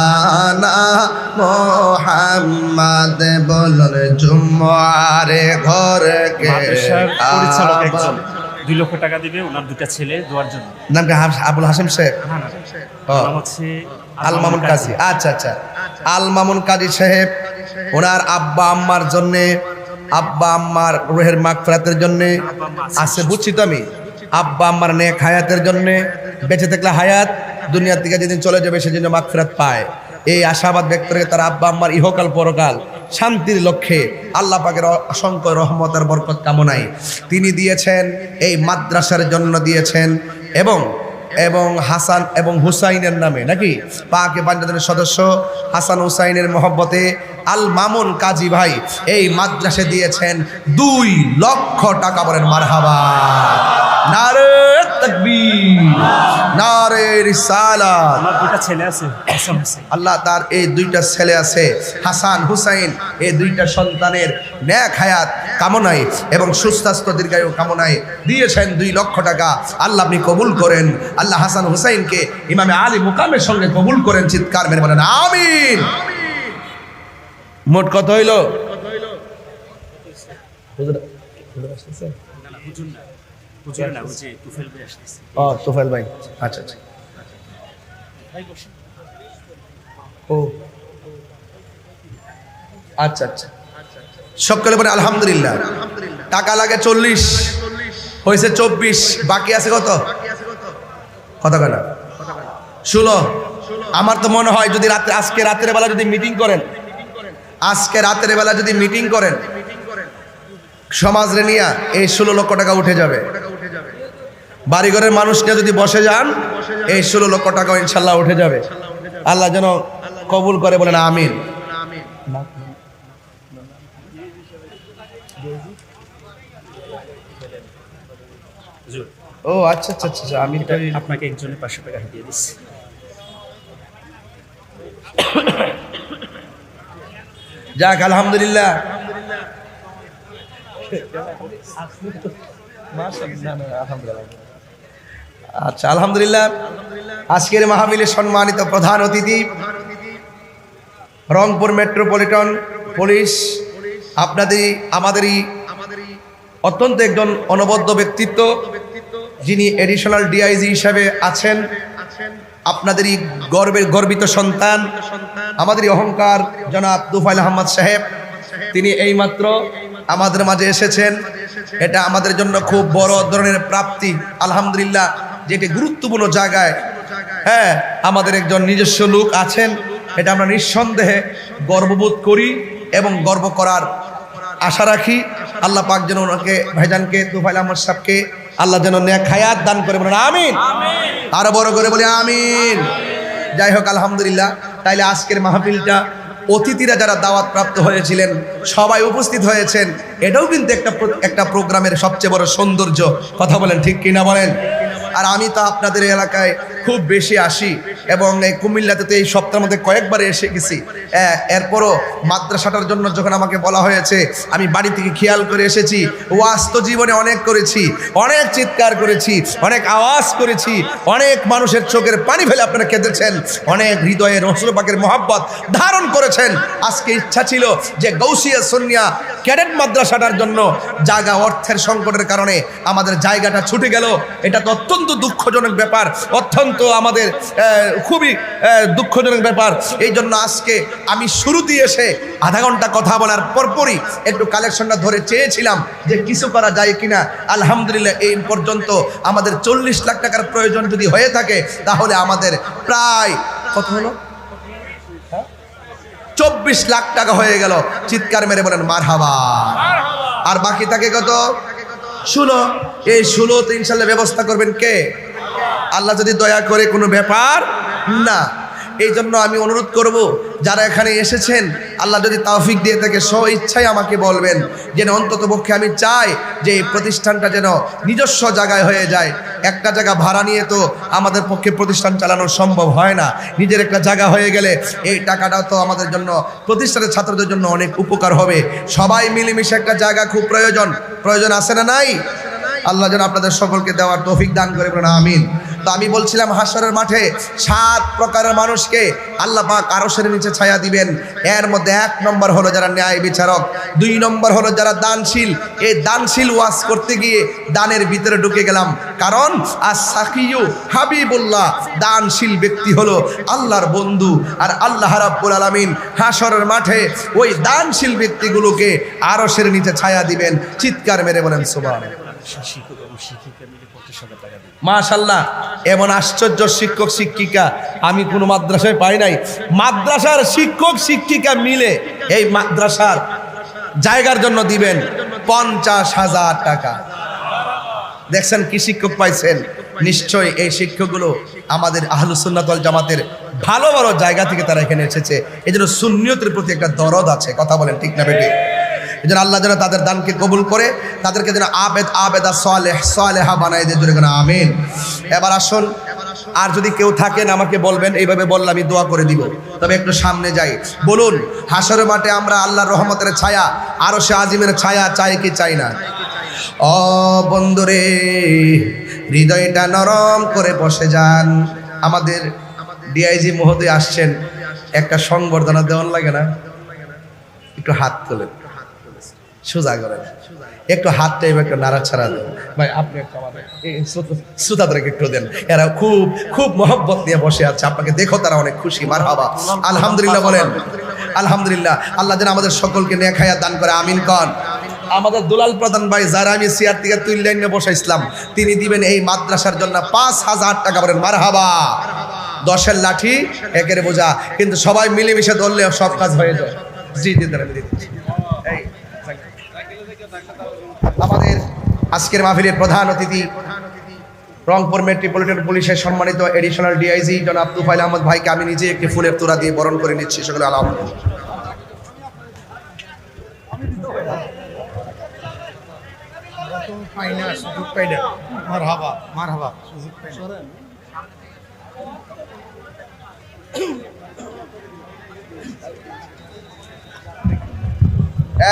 মোহাম্মদ বলুন জুম্মারে ঘরকে মাদ্রাসার পরিচালক একজন 2 লক্ষ টাকা দিবে ওনার দুটা ছেলে দোয়ার জন্য। নামটা আবুল হাসেম সাহেব, নাম হচ্ছে আল মামুন কাজী। আচ্ছা আচ্ছা, আল মামুন কাজী সাহেব ওনার আব্বা আম্মার জন্যে, আব্বা আম্মার রুহের মাগফিরাতের জন্যে আছে, বুঝছি তো আমি, আব্বা আম্মার নেক হায়াতের জন্যে, বেঁচে থাকলে হায়াত, দুনিয়ার থেকে যেদিন চলে যাবে সেদিন মাগফিরাত পায়, এই আশাবাদ ব্যক্ত করে তার আব্বা আম্মার ইহকাল পরকাল শান্তির লক্ষ্যে আল্লাহ পাকের অসংখ্য রহমতের বরকত কামনায় তিনি দিয়েছেন, এই মাদ্রাসার জন্য দিয়েছেন, এবং এবং হাসান এবং হুসাইনের নামে নাকি পাকে পাঞ্জাবের সদস্য হাসান হুসাইনের মহব্বতে আল মামুন কাজী ভাই এই মাদ্রাসা দিয়েছেন 2 লক্ষ টাকা। বলেন মারহাবা, নারে তাকবীর, নারে রিসালাত। আমার দুটা ছেলে আছে, হাসান হুসাইন, আল্লাহ তার এই 2টা ছেলে আছে হাসান হুসাইন, এই 2টা সন্তানের নেক হায়াত কামনায় এবং সুস্বাস্থ্য দীর্ঘায়ু কামনায় দিয়েছেন 2 লক্ষ টাকা। আল্লাহ আপনি কবুল করেন, আল্লাহ হাসান হুসাইনকে ইমামে আলী মুকামের সঙ্গে কবুল করেন, চিৎকার মেরে বলেন আমিন। মোট কত হইল? তুফেল ভাই, আচ্ছা আচ্ছা, ও আচ্ছা আচ্ছা, সকলে বলে আলহামদুলিল্লাহ। টাকা লাগে 40, হয়েছে 24, বাকি আছে কত? কত কেনা 16। আমার তো মনে হয় যদি রাতে, আজকে রাতের বেলা যদি মিটিং করেন, আজকে রাতের বেলা যদি মিটিং করেন সমাজ রে নিয়া, এই 16 লক্ষ টাকা উঠে যাবে। বাড়িঘরের মানুষকে যদি বসে যান, এই 16 লক্ষ টাকা ইনশাল্লাহ উঠে যাবে। আল্লাহ যেন কবুল করে, বলেন আমিন। ও আচ্ছা আচ্ছা আচ্ছা, আমি আপনাকে একজনের 500 টাকা দিয়ে দিচ্ছি। যাক আলহামদুলিল্লাহ। আচ্ছা আলহামদুলিল্লাহ। আজকের মাহফিলের সম্মানিত প্রধান অতিথি রংপুর মেট্রোপলিটন পুলিশ, আমাদেরই অত্যন্ত একজন অনবদ্য ব্যক্তিত্ব, যিনি এডিশনাল ডিআইজি হিসাবে আছেন, আপনাদেরই গর্বিত সন্তান, আমাদেরই অহংকার জনাব তুফাইল আহমদ সাহেব, তিনি এইমাত্র আমাদের মাঝে এসেছেন। এটা আমাদের জন্য খুব বড় ধরনের প্রাপ্তি আলহামদুলিল্লাহ, যেটি গুরুত্বপূর্ণ জায়গায়, হ্যাঁ, আমাদের একজন নিজস্ব লোক আছেন, এটা আমরা নিঃসন্দেহে গর্ববোধ করি এবং গর্ব করার আশা রাখি। আল্লাহ পাক যেন ওনাকে, ভাইজানকে, তুফাইল আহমদ সাহেবকে আল্লাহ যেন নেক হায়াত দান করে, বলেন আমিন। আরো বড় করে বলি আমিন। যাই হোক আলহামদুলিল্লাহ। তাইলে আজকের মাহফিলটা অতিথিরা যারা দাওয়াত প্রাপ্ত হয়েছিলেন সবাই উপস্থিত হয়েছেন, এটাও কিন্তু একটা প্রোগ্রামের সবচেয়ে বড় সৌন্দর্য। কথা বলেন ঠিক কিনা বলেন? আর আমি তো আপনাদের এলাকায় খুব বেশি আসি এবং এই কুমিল্লাতে তো এই সপ্তাহের মধ্যে কয়েকবার এসে গেছি। এরপরও মাদ্রাসাটার জন্য যখন আমাকে বলা হয়েছে, আমি বাড়ি থেকে খেয়াল করে এসেছি। ওয়াজ তো জীবনে অনেক করেছি, অনেক চিৎকার করেছি, অনেক আওয়াজ করেছি, অনেক মানুষের চোখের পানি ফেলে আপনারা কেঁদেছেন, অনেক হৃদয়ে রাসূল পাকের মহব্বত ধারণ করেছেন। আজকে ইচ্ছা ছিল যে গৌসিয়া সুন্নিয়া ক্যাডেট মাদ্রাসাটার জন্য জায়গা অর্থের সংকটের কারণে আমাদের জায়গাটা ছুটে গেল। এটা তো অত্যন্ত দুঃখজনক ব্যাপার, অত্যন্ত আমাদের খুবই দুঃখজনক ব্যাপার। এই জন্য আজকে আমি শুরুতেই এসে আধা ঘন্টা কথা বলার পরপরই একটু কালেকশনটা ধরে চেয়েছিলাম যে কিছু করা যায় কিনা। আলহামদুলিল্লাহ এই পর্যন্ত আমাদের 40 লাখ টাকার প্রয়োজন যদি হয়ে থাকে, তাহলে আমাদের প্রায় কত হলো, 24 লাখ টাকা হয়ে গেল। চিৎকার মেরে বলেন মারহাবা। আর বাকি থাকে কত? 16। এই 16 তো ইনশাল্লাহ ব্যবস্থা করবেন কে? আল্লাহ যদি দয়া করে, কোনো ব্যাপার না। এই জন্য আমি অনুরোধ করব, যারা এখানে এসেছেন, আল্লাহ যদি তৌফিক দিয়ে থাকে, স্ব ইচ্ছায় আমাকে বলবেন, যেন অন্তত পক্ষে আমি চাই যে এই প্রতিষ্ঠানটা যেন নিজস্ব জায়গায় হয়ে যায়। একটা জায়গা ভাড়া নিয়ে তো আমাদের পক্ষে প্রতিষ্ঠান চালানো সম্ভব হয় না। নিজের একটা জায়গা হয়ে গেলে এই টাকাটাও তো আমাদের জন্য, প্রতিষ্ঠানের ছাত্রদের জন্য অনেক উপকার হবে। সবাই মিলেমিশে একটা জায়গা খুব প্রয়োজন আছে না নাই? আল্লাহ যেন আপনাদের সকলকে দেওয়ার তৌফিক দান করে, বলেন আমিন। তো আমি বলছিলাম, হাশরের মাঠে 7 প্রকারের মানুষকে আল্লাহ পাক আরশের নিচে ছায়া দিবেন। এর মধ্যে 1 নম্বর হলো যারা ন্যায় বিচারক, 2 নম্বর হলো যারা দানশীল। এই দানশীল ওয়াজ করতে গিয়ে দানের ভিতরে ঢুকে গেলাম, কারণ as-সাকিয়ু হাবিবুল্লাহ, দানশীল ব্যক্তি হলো আল্লাহর বন্ধু। আর আল্লাহ রাব্বুল আলামিন হাশরের মাঠে ওই দানশীল ব্যক্তিগুলোকে আরশের নিচে ছায়া দিবেন। চিৎকার মেরে বলেন সুবহানাল্লাহ। শিক্ষক এবং শিক্ষিকা মিলে 25,000 টাকা দিবে। মাশাআল্লাহ, এমন আশ্চর্য শিক্ষক শিক্ষিকা আমি কোনো মাদ্রাসায় পাই নাই। মাদ্রাসার শিক্ষক শিক্ষিকা মিলে এই মাদ্রাসার জায়গার জন্য দিবেন 50,000 টাকা। দেখছেন কি শিক্ষক পাইছেন? নিশ্চয়ই এই শিক্ষকগুলো আমাদের আহলুস সুন্নাত ওয়াল জামাতের ভালো ভালো জায়গা থেকে তারা এখানে এসেছে। এই জন্য সুন্নিয়তের প্রতি একটা দরদ আছে। কথা বলেন ঠিক না বেটি? এই জন্য আল্লাহ যেন তাদের দানকে কবুল করে, তাদেরকে যেন আবেদা সালেহা বানায় দিয়ে জোরে কেন আমিন। এবার আসুন, আর যদি কেউ থাকেন আমাকে বলবেন, এইভাবে বললে আমি দোয়া করে দিব। তবে একটু সামনে যাই। বলুন, হাশরের মাঠে আমরা আল্লাহর রহমতের ছায়া, আরশে আজিমের ছায়া চাই কি চাই না? ও বন্ধুরে, হৃদয়টা নরম করে বসে যান। আমাদের ডিআইজি মহোদয় আসছেন, একটা সংবর্ধনা দেওয়ার লাগে না? একটু হাত তোলেন, সোজা করেন, একটু হাতটা এবার একটু নাড়াছাড়া দেন। ভাই আপনি একটা আমাদের শ্রোতাদেরকে একটু দেন, এরা খুব খুব মহব্বত নিয়ে বসে আছে। আপনাকে দেখো তারা অনেক খুশি। মারহাবা, আলহামদুলিল্লাহ বলেন আলহামদুলিল্লাহ। আল্লাহ যেন আমাদের সকলকে নেক হায়াত দান করে, আমিন কন। আমাদের দুলাল প্রধান ভাই, যারা আমি চেয়ার থেকে তুলে নিয়ে বসাইছিলাম, তিনি দিবেন এই মাদ্রাসার জন্য 5,000 টাকা। বলেন মারহাবা। 10-এর লাঠি 1-এর বোঝা, কিন্তু সবাই মিলেমিশে ধরলে সব কাজ হয়ে যায়। জি জি দাঁড়ান। আমাদের আজকের মাহফিলের প্রধান অতিথি রংপুর মেট্রোপলিটন পুলিশের সম্মানিত এডিশনাল ডিআইজি জনাব তুফাইল আহমদ ভাইকে আমি নিজে একটি ফুলের তোড়া দিয়ে বরণ করে নিচ্ছি। সকলে আলহামদুলিল্লাহ। মারহাবা মারহাবা।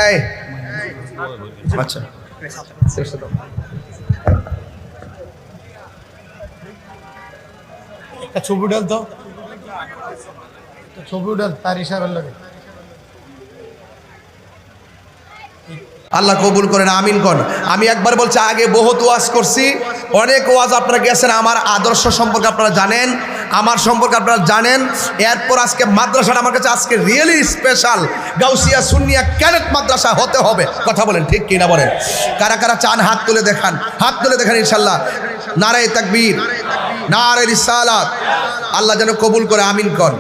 এই আচ্ছা, একটা ছবি উঠাল তো, ছবি উঠাল তার হিসাবের লাগে। আল্লাহ কবুল করেন, আমিন কোন। আমি একবার বলছি, আগে বহুত ওয়াজ করছি, অনেক ওয়াজ আপনারা গেছেন, আমার আদর্শ সম্পর্কে আপনারা জানেন, আমার সম্পর্কে আপনারা জানেন। এরপর আজকে মাদ্রাসাটা আমার কাছে আজকে really special. Gausia Sunnia cadet মাদ্রাসা হতে হবে। কথা বলেন ঠিক কি না? বলেন কারা কারা চান? হাত তুলে দেখান, হাত তুলে দেখান ইনশাল্লাহ। নারায়ে তাকবীর, নারায়ে রিসালাত। আল্লাহ যেন কবুল করে, আমিন কন।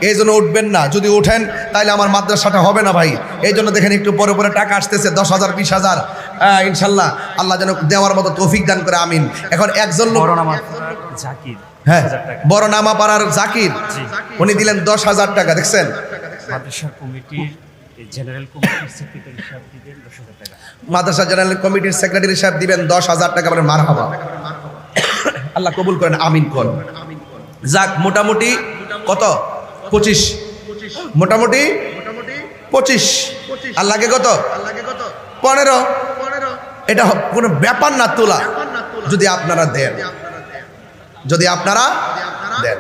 এই জন্য উঠবেন না, যদি ওঠেন তাহলে আমার মাদ্রাসাটা হবে না ভাই। এই জন্য দেখেন একটু পরে পরে টাকা আসতেছে, 10,000 20,000 ইনশাল্লাহ। আল্লাহ যেন দেওয়ার মতো তৌফিক দান করে, আমিন। এখন একজন লোক, জাকির, হ্যাঁ বড় নামা পাড়ার জাকির, উনি দিলেন 10,000 টাকা। দেখছেন মাদ্রাসা কমিটির জেনারেল কমিটির সেক্রেটারি সাহেব দিবেন 10,000 টাকা। মাদ্রাসা জেনারেল কমিটির সেক্রেটারি সাহেব দিবেন 10,000 টাকা। বলেন মারহাবা। আল্লাহ কবুল করেন, আমিন কোন। যাক, মোটামুটি কত? 25, মোটামুটি 25। আল্লাহকে কত? 15। এটা কোনো ব্যাপার না তোলা, যদি আপনারা দেন, যদি আপনারা দেন।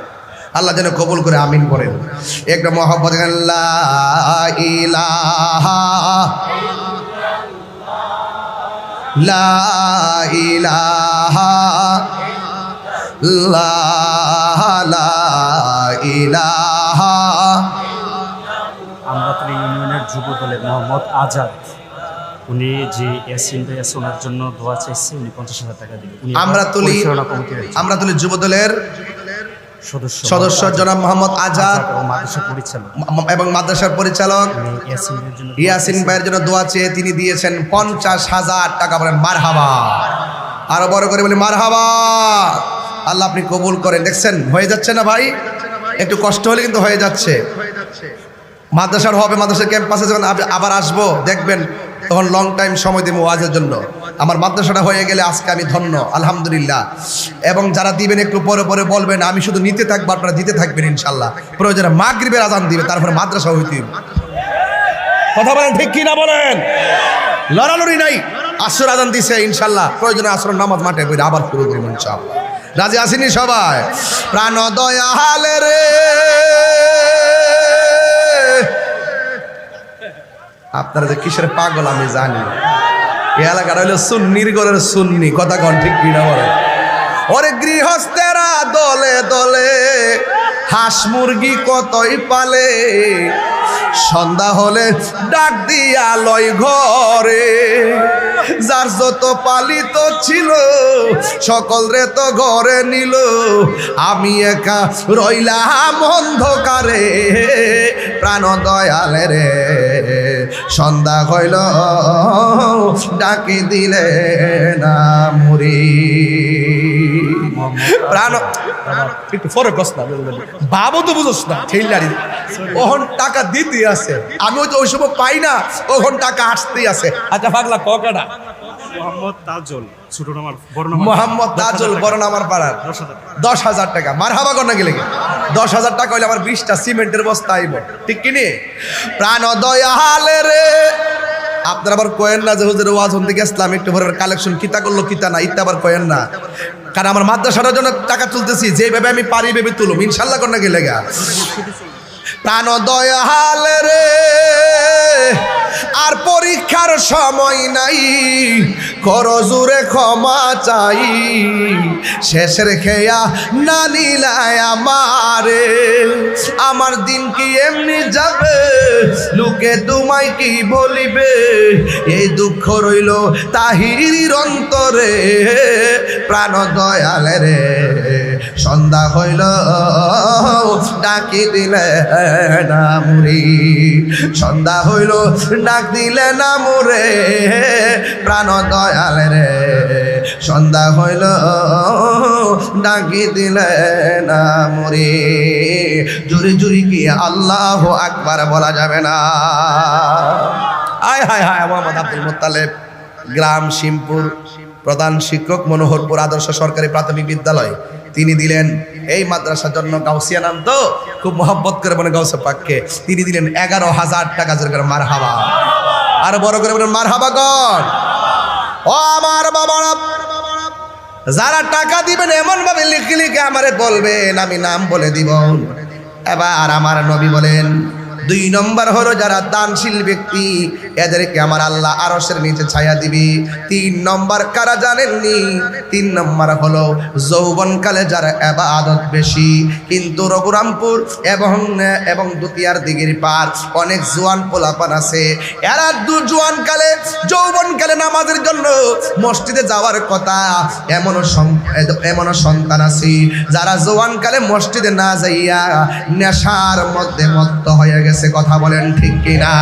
আল্লাহ যেন কবুল করে, আমিন করেন। একটা মহব্বত, লা ইলাহা লা ইলাহা লা ইলাহা। আমরাতলী ইউনিয়নের যুব দলের মোহাম্মদ আজাদ, উনি যে ইয়াসিন ভাই ওনার জন্য দোয়া চাইছে, উনি 50,000 টাকা দিবেন। আমরাতলী যুব দলের সদস্য জনাব মোহাম্মদ আজাদ ও মাদ্রাসা পরিচালক এবং মাদ্রাসার পরিচালক ইয়াসিনের জন্য ইয়াসিন ভাইয়ের জন্য দোয়া চেয়ে তিনি দিয়েছেন 50,000 টাকা। বলেন মারহাবা, আরো বড় করে বলি মারহাবা। আল্লাহ আপনি কবুল করেন। দেখছেন হয়ে যাচ্ছে না ভাই, একটু কষ্ট হলে কিন্তু হয়ে যাচ্ছে। মাদ্রাসার হবে, মাদ্রাসার ক্যাম্পাসে যখন আবার আসবো দেখবেন তখন লং টাইম সময় দেবো ওয়াজের জন্য। আমার মাদ্রাসাটা হয়ে গেলে আজকে আমি ধন্য, আলহামদুলিল্লাহ। এবং যারা দিবেন একটু পরে পরে বলবেন, আমি শুধু নিতে থাকবো, আপনারা দিতে থাকবেন ইনশাল্লাহ। প্রয়োজনে মাগরিবের আজান দিবে, তারপরে মাদ্রাসা হইতে হবে। কথা বলেন ঠিক কি না বলেন? লড়ালড়ি নাই। আসর আজান দিছে ইনশাল্লাহ, প্রয়োজনে আসর নামাজ মাঠে পড়ে আবার শুরু করব ইনশাআল্লাহ। রাজি আসেনি সবাই? প্রাণ দয়াল রে, আপনারা যে কিসের পাগল আমি জানি। এই এলাকাটা হইলো সুন্নির ঘরের সুন্নি। কথা কন ঠিক কিনা বলেন? ওরে গৃহস্থেরা দলে দলে হাঁস মুরগি কতই পালে, সন্ধ্যা হলে ডাক দিয়া লয় ঘরে। যার যত পালিত ছিল সকল রে তো ঘরে নিল, আমি একা রইলাম অন্ধকারে। প্রাণ দয়াল রে, সন্ধ্যা হইল ডাকি দিলে না মুড়ি। প্রাণ একটু পরে কস না, বাবু তো বুঝোস না ঠেলারি। ওখন টাকা দিতে আছে, আমি তো ওই সময় পাই না, ওখন টাকা আসতেই আছে। আচ্ছা পাগলা ককাটা মোহাম্মদ তাজুল, ছোট নামার মোহাম্মদ তাজুল, বড় নামার পাড়ার 10,000 টাকা। মারহাবা কর না গেলে 10,000 টাকা হইলে আমার 20টা সিমেন্টের বস্তা আইব, ঠিক কিনি? প্রাণ দয়াল রে, আপনারা আবার কয়েন না যে হুজুর ওয়াজ হন থেকে ইসলাম একটু ভরে কালেকশন কিতা করলো কিতা না, ইত্যা আবার কয়েন না। কারণ আমার মাদ্রাসাটার জন্য টাকা তুলতেছি, যেভাবে আমি পারি ভেবে তুলুম ইনশাল্লাহ কর না গেলে গা। প্রাণ দয়াল রে, আর পরীক্ষার সময় নাই, করো জুরে ক্ষমা চাই। শেষের খেয়া না নিলায় আমারে, আমার দিন কি এমনি যাবে, লোকে তোমায় কি বলিবে। এই দুঃখ রইল তাহিরির অন্তরে। প্রাণ দয়াল রে, সন্ধ্যা হইল ডাকি দিলে না মুড়ি, সন্ধ্যা হইল ডাক দিলে না মুরে। প্রাণ দয়াল রে, সন্ধ্যা হইল ডাকি দিলে না মুড়ি। জুরি জুরি কি আল্লাহ আকবার বলা যাবে না? আয় হায় হায়। মোহাম্মদ আব্দুল মুত্তালেব, গ্রাম শিমপুর, প্রধান শিক্ষক, মনোহরপুর আদর্শ সরকারি প্রাথমিক বিদ্যালয়। তিনি দিলেন এই মাদ্রাসার জন্য, গাউসিয়া নাম তো খুব মহব্বত করে বলে গাউসে পাককে, তিনি দিলেন 11,000 টাকা। মারহাবা, আর বড় করে বলেন মারহাবা কর। ও আমার বাবারা, যারা টাকা দিবেন এমন ভাবে লিখে লিখে আমারে বলবেন, আমি নাম বলে দিব। এবার আমার নবী বলেন, 2 নম্বর হলো যারা দানশীল ব্যক্তি, এদেরকে আমার আল্লাহ আরশের নিচে ছায়া দিবি। 3 নম্বর কারা জানেননি? 3 নম্বর হলো যৌবনকালে যারা ইবাদত বেশি, কিন্তু রঘুরামপুর এবং দুতিয়ার দিঘির পার অনেক জোয়ান পোলাপান আছে, এরা জোয়ানকালে যৌবনকালে নামাজের জন্য মসজিদে যাওয়ার কথা, এমনও সন্তান আছে যারা জোয়ানকালে মসজিদে না যাইয়া নেশার মধ্যে মত্ত হয়ে গেছে। কথা বলেন ঠিক কিনা?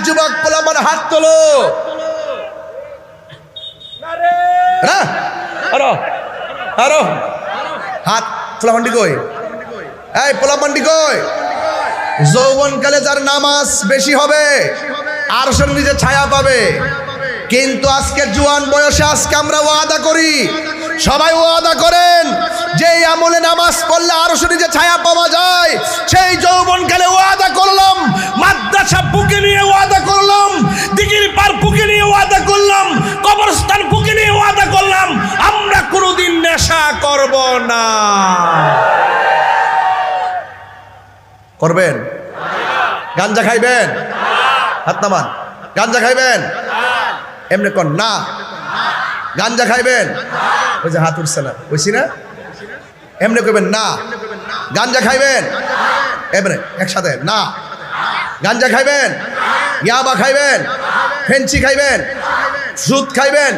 যুবক পোলাপান হাত তোলো। আরো হাত। পোলাপান্ডি কই? এই পোলাপান্ডি কই? যৌবনকালে যার নামাজ বেশি হবে আরশের নিচে ছায়া পাবে। কিন্তু আজকে জোয়ান বয়সে আজকে আমরা ওয়াদা করি, সবাই ওয়াদা করেন, যে আমলে নামাজ পড়লে আরশের নিচে ছায়া পাওয়া যায়। সেই যৌবনকালে ওয়াদা করলাম, মাদ্রাসা বুকে নিয়ে ওয়াদা করলাম, দিঘির পার বুকে নিয়ে ওয়াদা করলাম, কবরস্থান বুকে নিয়ে ওয়াদা করলাম, আমরা কোনোদিন নেশা করব না। করবেন? গাঞ্জা খাইবেন? হাত নামান। গাঞ্জা খাইবেন? এমনি কর না। গাঞ্জা খাইবেন? ওই যে হাত উঠছে না, বুঝছি না? এমনি করবেন না। গাঞ্জা খাইবেন? এমনি একসাথে না। গাঞ্জা খাইবেন? ইয়াবা খাইবেন? ফেন্সি খাইবেন? সুদ খাইবেন?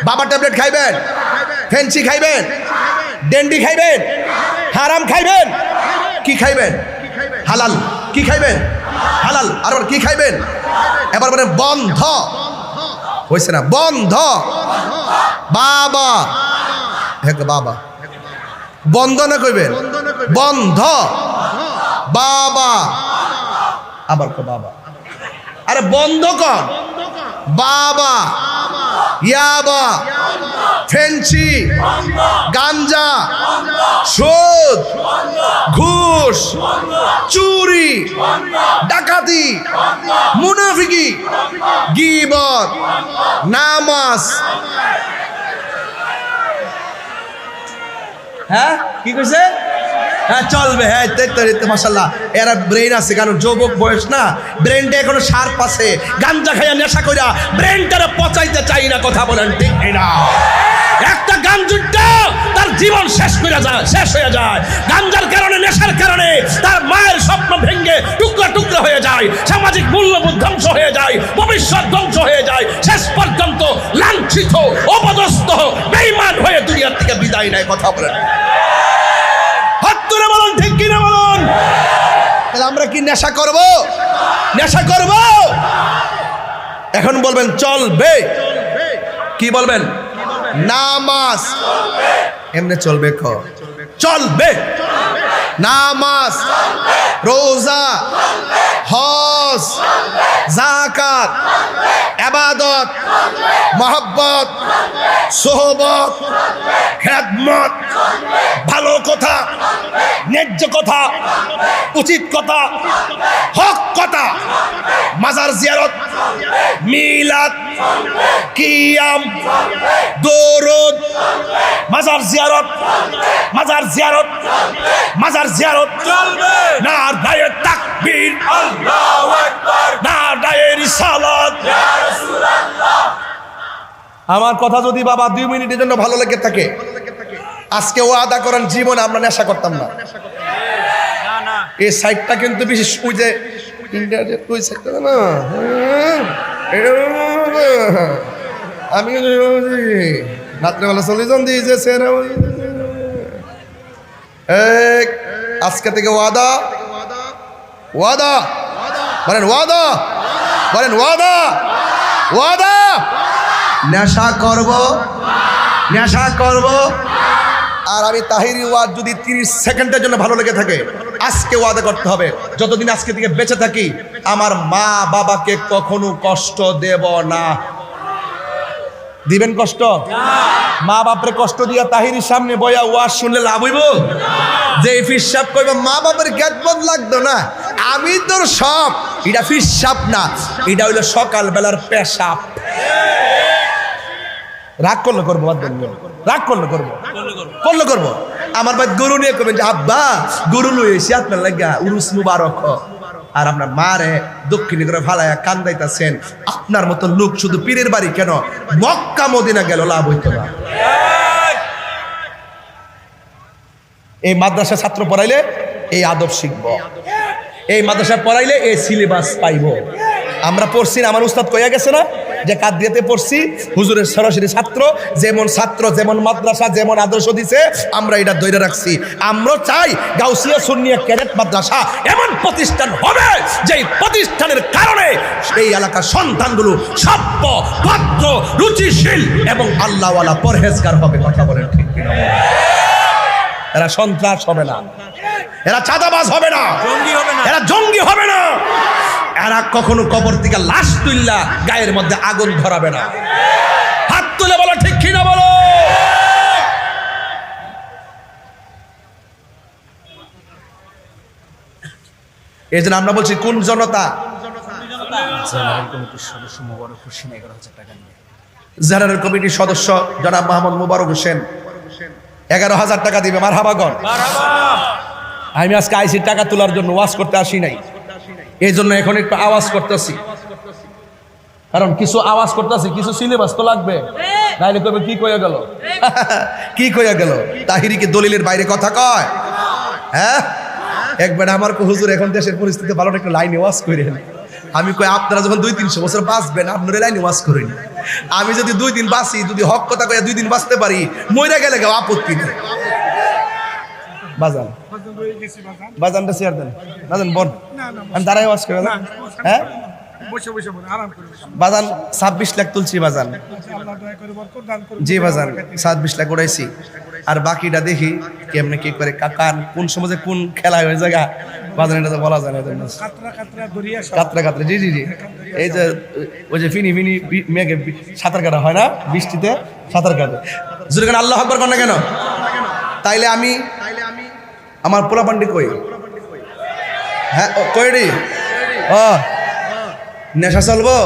বাবা ট্যাবলেট খাইবেন? ফেন্সি খাইবেন? ডেন্ডি খাইবেন, হারাম খাইবেন, কি খাইবেন? হালাল। কি খাইবেন? হালাল। আর কি খাইবেন? এবার মানে বন্ধ হয়েছে না, বন্ধ। বাবা, হ্যাঁ বাবা, বন্ধ না কইবেন, বন্ধ। বাবা, আবার কো বাবা, আরে বন্ধ কর। বাবা, ইয়াবা, ফেন্সি, গাঞ্জা, সুদ, ঘুষ, চুরি, ডাকাতি, মুনাফিকি, গীবত, নামাজ। হ্যাঁ কি কইছে? হ্যাঁ চলবে, হ্যাঁ মাশাআল্লাহ। এরা ব্রেন আছে, কারণ যুবক বয়স না, ব্রেনটা এখনো শার্প আছে। গাঞ্জা খাইয়া নেশা কইরা ব্রেনটারে পচাইতে চাই না, কথা বলেন ঠিক না? একটা গাঞ্জুটা তার জীবন শেষ হয়ে যায়। গাঞ্জার কারণে, নেশার কারণে তার মায়ের স্বপ্ন ভেঙে টুকরা টুকরা হয়ে যায়, সামাজিক মূল্যবোধ ধ্বংস হয়ে যায়, ভবিষ্যৎ ধ্বংস হয়ে যায়, শেষ পর্যন্ত লাঞ্ছিত, অপদস্থ, বেঈমান হয়ে দুনিয়ার থেকে বিদায় নেয়। কথা বলেন হাত তুলে বলুন ঠিক কিনা বলুন। তাহলে আমরা কি নেশা করব? নেশা করব? এখন বলবেন চলবে, কি বলবেন? নামাজ এমনি চলবে, চলবে। নামাজ, রোজা, হজ, যাকাত, ইবাদত, মহব্বত, সোহবত, খেদমত, ভালো কথা, ন্যায্য কথা, উচিত কথা, হক কথা, মাজার জিয়ারত, মিলাদ, কিয়াম, দরুদ, মাজার জিয়ারত, মাজার জিয়ারত, মাজার জিয়ারত চলবে। নারায়ে তাকবীর, আল্লাহু আকবার, নারায়ে রিসালাত, ইয়া রাসূলুল্লাহ। আমার কথা যদি বাবা 2 মিনিটের জন্য ভালো লেগে থাকে, আজকে ওয়াদা করেন জীবনে আমরা নেশা করতাম না। এই সাইডটা কিন্তু বিশেষ, ওই যে ওই সাইডটা না, আমি রাত্রেবেলা চলে যান দিয়েছে। আজকে থেকে ওয়াদা, ওয়াদা বলেন, ওয়াদা বলেন, ওয়াদা, ওয়াদা। নেশা করব, নেশা করব। আর আমি তাহিরি ওয়াজ যদি 30 সেকেন্ডের জন্য ভালো লেগে থাকে, আজকে ওয়াদা করতে হবে, যতদিন আজকে থেকে বেঁচে থাকি আমার মা বাবাকে কখনো কষ্ট দেব না। দিবেন কষ্ট? মা বাপরে কষ্ট দিয়া তাহিরির সামনে বয়া ওয়াজ শুনলে লাভ হইব? যে ফিরসাব কইবা মা বাপের জ্ঞাতবোধ লাগতো না, আমি তোর সব, এটা ফিরসাব না, এটা হইলো সকাল বেলার পেশাব। রাগ করলে করবো, রাগ করলে করবো, করলে করবো। আমার ভাই গরু নিয়ে করবেন যে আব্বা গরু লই এসে আপনার লাগা উরুস মুবারক, আর আপনার মারে দক্ষিণে করে ফালাইয়া কান্দাইতেছেন। আপনার মতো লোক শুধু পীরের বাড়ি কেন, মক্কা মদিনা গেল লাভ হইতো না। এই মাদ্রাসা ছাত্র পড়াইলে এই আদব শিখব, এই মাদ্রাসা পড়াইলে এই সিলেবাস পাইব। আমরা পড়ছি না, আমার উস্তাদ কইয়া গেছে না যে কাদিয়াতে পড়ছি, হুজুরের সরাসরি ছাত্র, যেমন ছাত্র যেমন মাদ্রাসা যেমন আদর্শ দিছে আমরা এটা ধরে রাখছি। আমরা চাই গাউসিয়া সুন্নিয়া ক্যাডেট মাদ্রাসা এমন প্রতিষ্ঠান হবে যেই প্রতিষ্ঠানের কারণে এই এলাকার সন্তানগুলো সভ্য, ভদ্র, রুচিশীল এবং আল্লাহওয়ালা পরহেজগার হবে। কথা বলেন ঠিক কিনা? এরা সন্ত্রাস হবে না, এরা চাঁদাবাজ হবে না, এরা জঙ্গি হবে না, এরা কখনো কবর থেকে লাশ তুললা গায়ের মধ্যে আগুন ধরাবে না। হাত তুলে বলো ঠিক কিনা বলো। এই জন্য আমরা বলছি কোন জনতা? জেনারেল কমিটির সদস্য মোবারক হোসেন 11,000 টাকা নিয়ে। জেনারেল কমিটির সদস্য জনাব মোহাম্মদ মোবারক হোসেন 11,000 টাকা দিবে। মারহাবাগণ। আমি আজকে আইসি টাকা তোলার জন্য, ওয়াজ করতে আসি নাই, এই জন্য এখন একটু আওয়াজ করতেছি, কারণ কিছু আওয়াজ করতেছি, কিছু সিলেবাস তো লাগবে, নাইলে কবে কি কইয়া গেল, কি কইয়া গেল। তাহিরি কি দলিলের বাইরে কথা কয়? হ্যাঁ, একবার আমার হুজুর এখন দেশের পরিস্থিতি ভালো, একটু লাইনে ওয়াজ করেন। আমি কই আপনারা যখন 200-300 বছর বাঁচবেন আপনারা লাইনে ওয়াজ করেন, আমি যদি 2 দিন বাঁচি, যদি হক কথা কইয়া 2 দিন বাঁচতে পারি, মইরা গেলে কেউ আপত্তি নেই। বাজান বাজানটা চেয়ার দেন বাজান বোন আমি দাঁড়াই ওয়াজ করে না হ্যাঁ বাজান 26 লাখ তুলছি বাজান জি বাজান 26 লাখ উড়াইছি আর বাকিটা দেখি কেমনে কি করে কাকান কোন সমাজে কোন খেলা হয়ে জায়গা বাজান এটা তো বলা যায় না কাতরা কাতরা জি জি জি এই যে ওই যে ফিনি ফিনি মেঘে সাঁতার কাটা হয় না বৃষ্টিতে সাঁতার কাটে জোরে কেন আল্লাহু আকবার কর না কেন তাইলে আমি আমার পোলা পান্ডি কই হ্যাঁ কই রে ও নেশা চলবো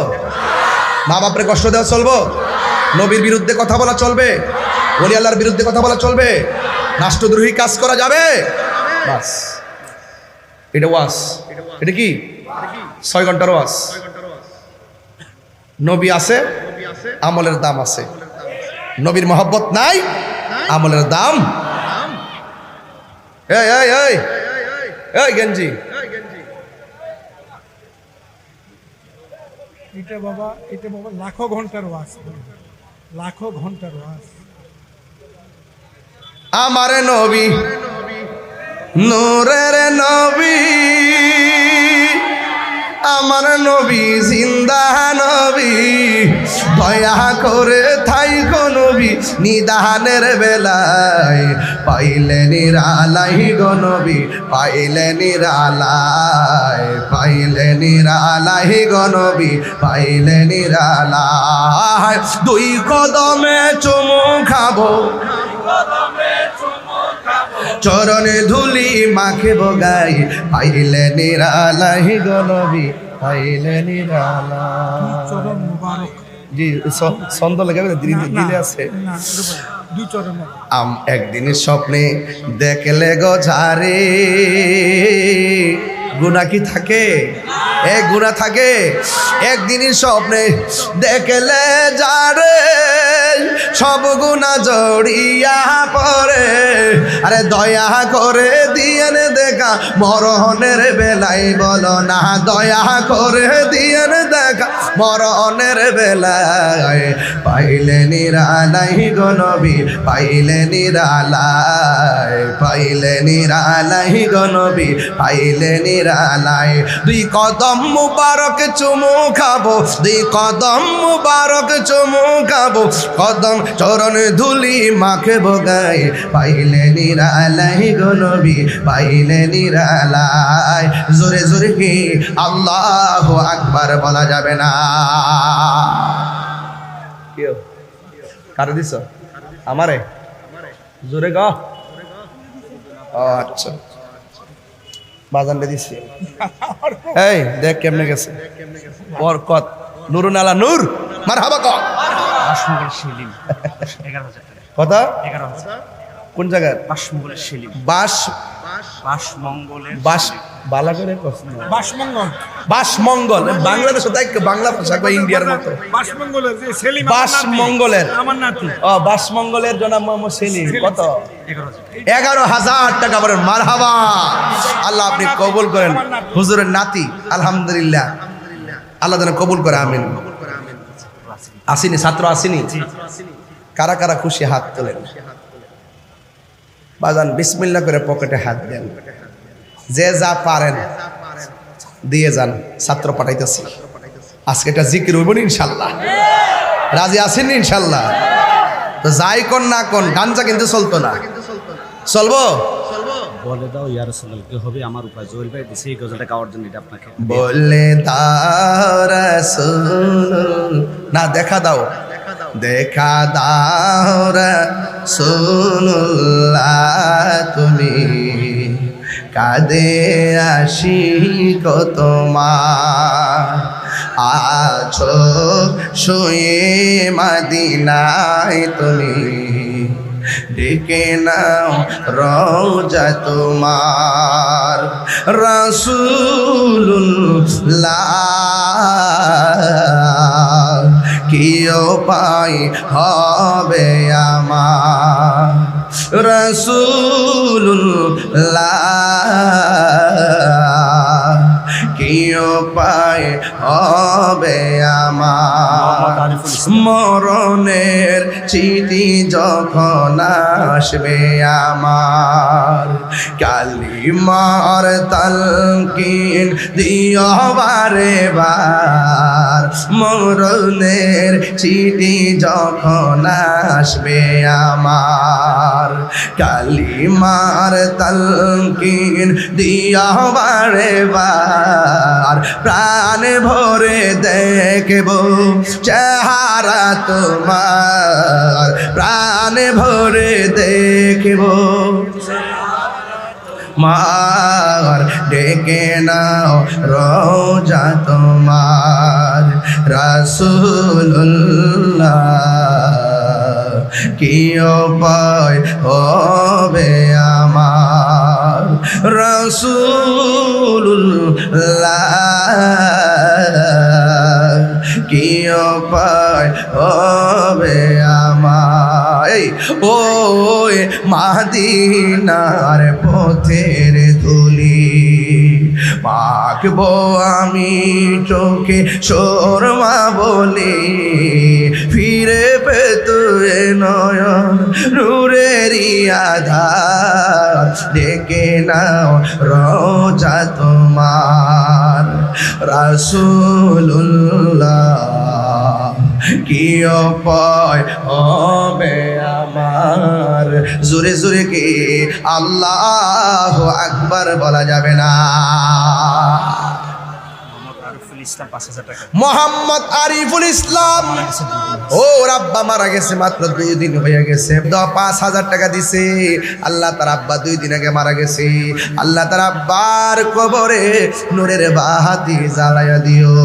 মা বাপরে কষ্ট দেওয়া চলবো নবীর বিরুদ্ধে কথা বলা চলবে ওলি আল্লাহর বিরুদ্ধে কথা বলা চলবে রাষ্ট্রদ্রোহী কাজ করা যাবে বাস এটা ওয়াজ এটা কি 6 ঘন্টার ওয়াজ নবী আছে আমলের দাম আছে নবীর মহব্বত নাই আমলের দাম এই এই এই এই গেঞ্জি এটা বাবা লাখো ঘন্টার ওয়াজ লাখো ঘন্টার ওয়াজ আমার নবী নূরের নবী আমার নবী জিন্দা নবী দয়া করে থাইকো নবী নিদানের বেলায় পাইলে নিরালাই গো নবী পাইলে নিরালাই পাইলে নিরালাই গো নবী পাইলে নিরালাই দুই কদমে চুমু খাবো চরণে ধুলি মাখে বগাই পাইলে নিরালাই গো নবী পাইলে নিরালাই চরণ মুবারক জি ছন্দ লাগাবে দিলে আছে দুই চরণ একদিন স্বপ্নে দেখলে গো ঝারে গুনাহ কি থাকে গুনাহ থাকে একদিনই স্বপ্নে দেখলে যারে সব গুনাহ জড়িয়া পড়ে আরে দয়া করে দিয়েন দেখা মরণের বেলায় বলো না দয়া করে দিয়েন দেখা মরণের বেলায় পাইলে নিরালাই গো নবী পাইলে নিরালাই পাইলে নিরালাই গো নবী পাইলে নিরালাই দুই কদম মুবারক চুমু খাবো দুই কদম মুবারক চুমু খাবো কদম চরণ ধুলি মাখে বগাই পাইলে নিরালাই গো নবী পাইলে নিরালাই জোরে জোরে কি আল্লাহু আকবার বলা যাবে না কেউ কারে দিছ আমারে জোরে গো আচ্ছা বাজানটা দিছি এই দেখ কেমনে গেছে বরকত নুরুন আলা নূর মারহাবা কর বাসমঙ্গল সেলিম 11,000 টাকা কথা 11,000 কোন জায়গায় বাসমঙ্গলের সেলিম বাসমঙ্গলের বাস বালা করে প্রশ্ন বাসমঙ্গল বাসমঙ্গল বাংলাদেশে তাই বাংলা ভাষা কই ইন্ডিয়ার মতো বাসমঙ্গলের যে সেলিম বাসমঙ্গলের আমার নাতি ও বাসমঙ্গলের জনাব মোহাম্মদ সেলিম কত 11,000 11,000 টাকা বলেন মারহাবা আল্লাহ আপনি কবুল করেন হুজুরের নাতি আলহামদুলিল্লাহ আল্লাহ যেন কবুল করে আমিন আসিনি ছাত্র আসিনি কারা কারা খুশি হাত তোলেন বাজান বিসমিল্লাহ করে পকেটে হাত দেন যে যা পারেন দিয়ে যান ছাত্র পাঠাইতেছি আজকে এটা জিকির হইব ইনশাল্লাহ রাজি আছেন ইনশাল্লাহ তো যাই কোন না কোন গাঞ্জা কিন্তু চলতো না চলবো বলে দাও ইয়া রাসূলুল্লাহ কি হবে আমার উপায় জোয়েল ভাই দিছে এই গজলটা গাওয়ার জন্য এটা আপনাকে বলে দাও রাসূল না দেখা দাও দেখা দাও রাসূলুল্লাহ তুমি কাঁদে আসি তোমার আছো শুয়ে মদিনায় তুমি ডেকে নাও রওজা তোমার রাসূলুল্লাহ কি উপায় হবে আমার রাসূলুল্লাহ কি উপায় হবে আমার মরণের চিঠি যখন আসবে আমার কালিমার তালকিন দিও বারে বার মরণের চিঠি যখন আসবে আমার কালিমার তালকিন দিও বারে বার প্রাণ ভরে দেখব চেহারা তোমার প্রাণ ভরে দেখব মার ডেকে নাও রোজা তোমার রাসূলুল্লাহ কি উপায় হবে আমার রাসূলুল্লাহ কি উপায় হবে আমার ওই মাদিনার পথের ধুলি মাখবো আমি চোখে শোরমা বলি ফিরে পেতো এ নয়ন নূরেরই আধার ডেকে নাও রোজা তোমার রাসূলুল্লাহ কি উপায় হবে আমার জোরে জোরে কি আল্লাহু আকবার বলা যাবে না ইসলাম 5,000 টাকা মোহাম্মদ আরিফুল ইসলাম ও রাব্বা মারা গেছে মাত্র 2 দিন হয়ে গেছে 5,000 টাকা দিছে আল্লাহ তার আব্বা 2 দিন আগে মারা গেছে আল্লাহ তার আব্বার কবরে নূরের বাতি জ্বালায়া দিও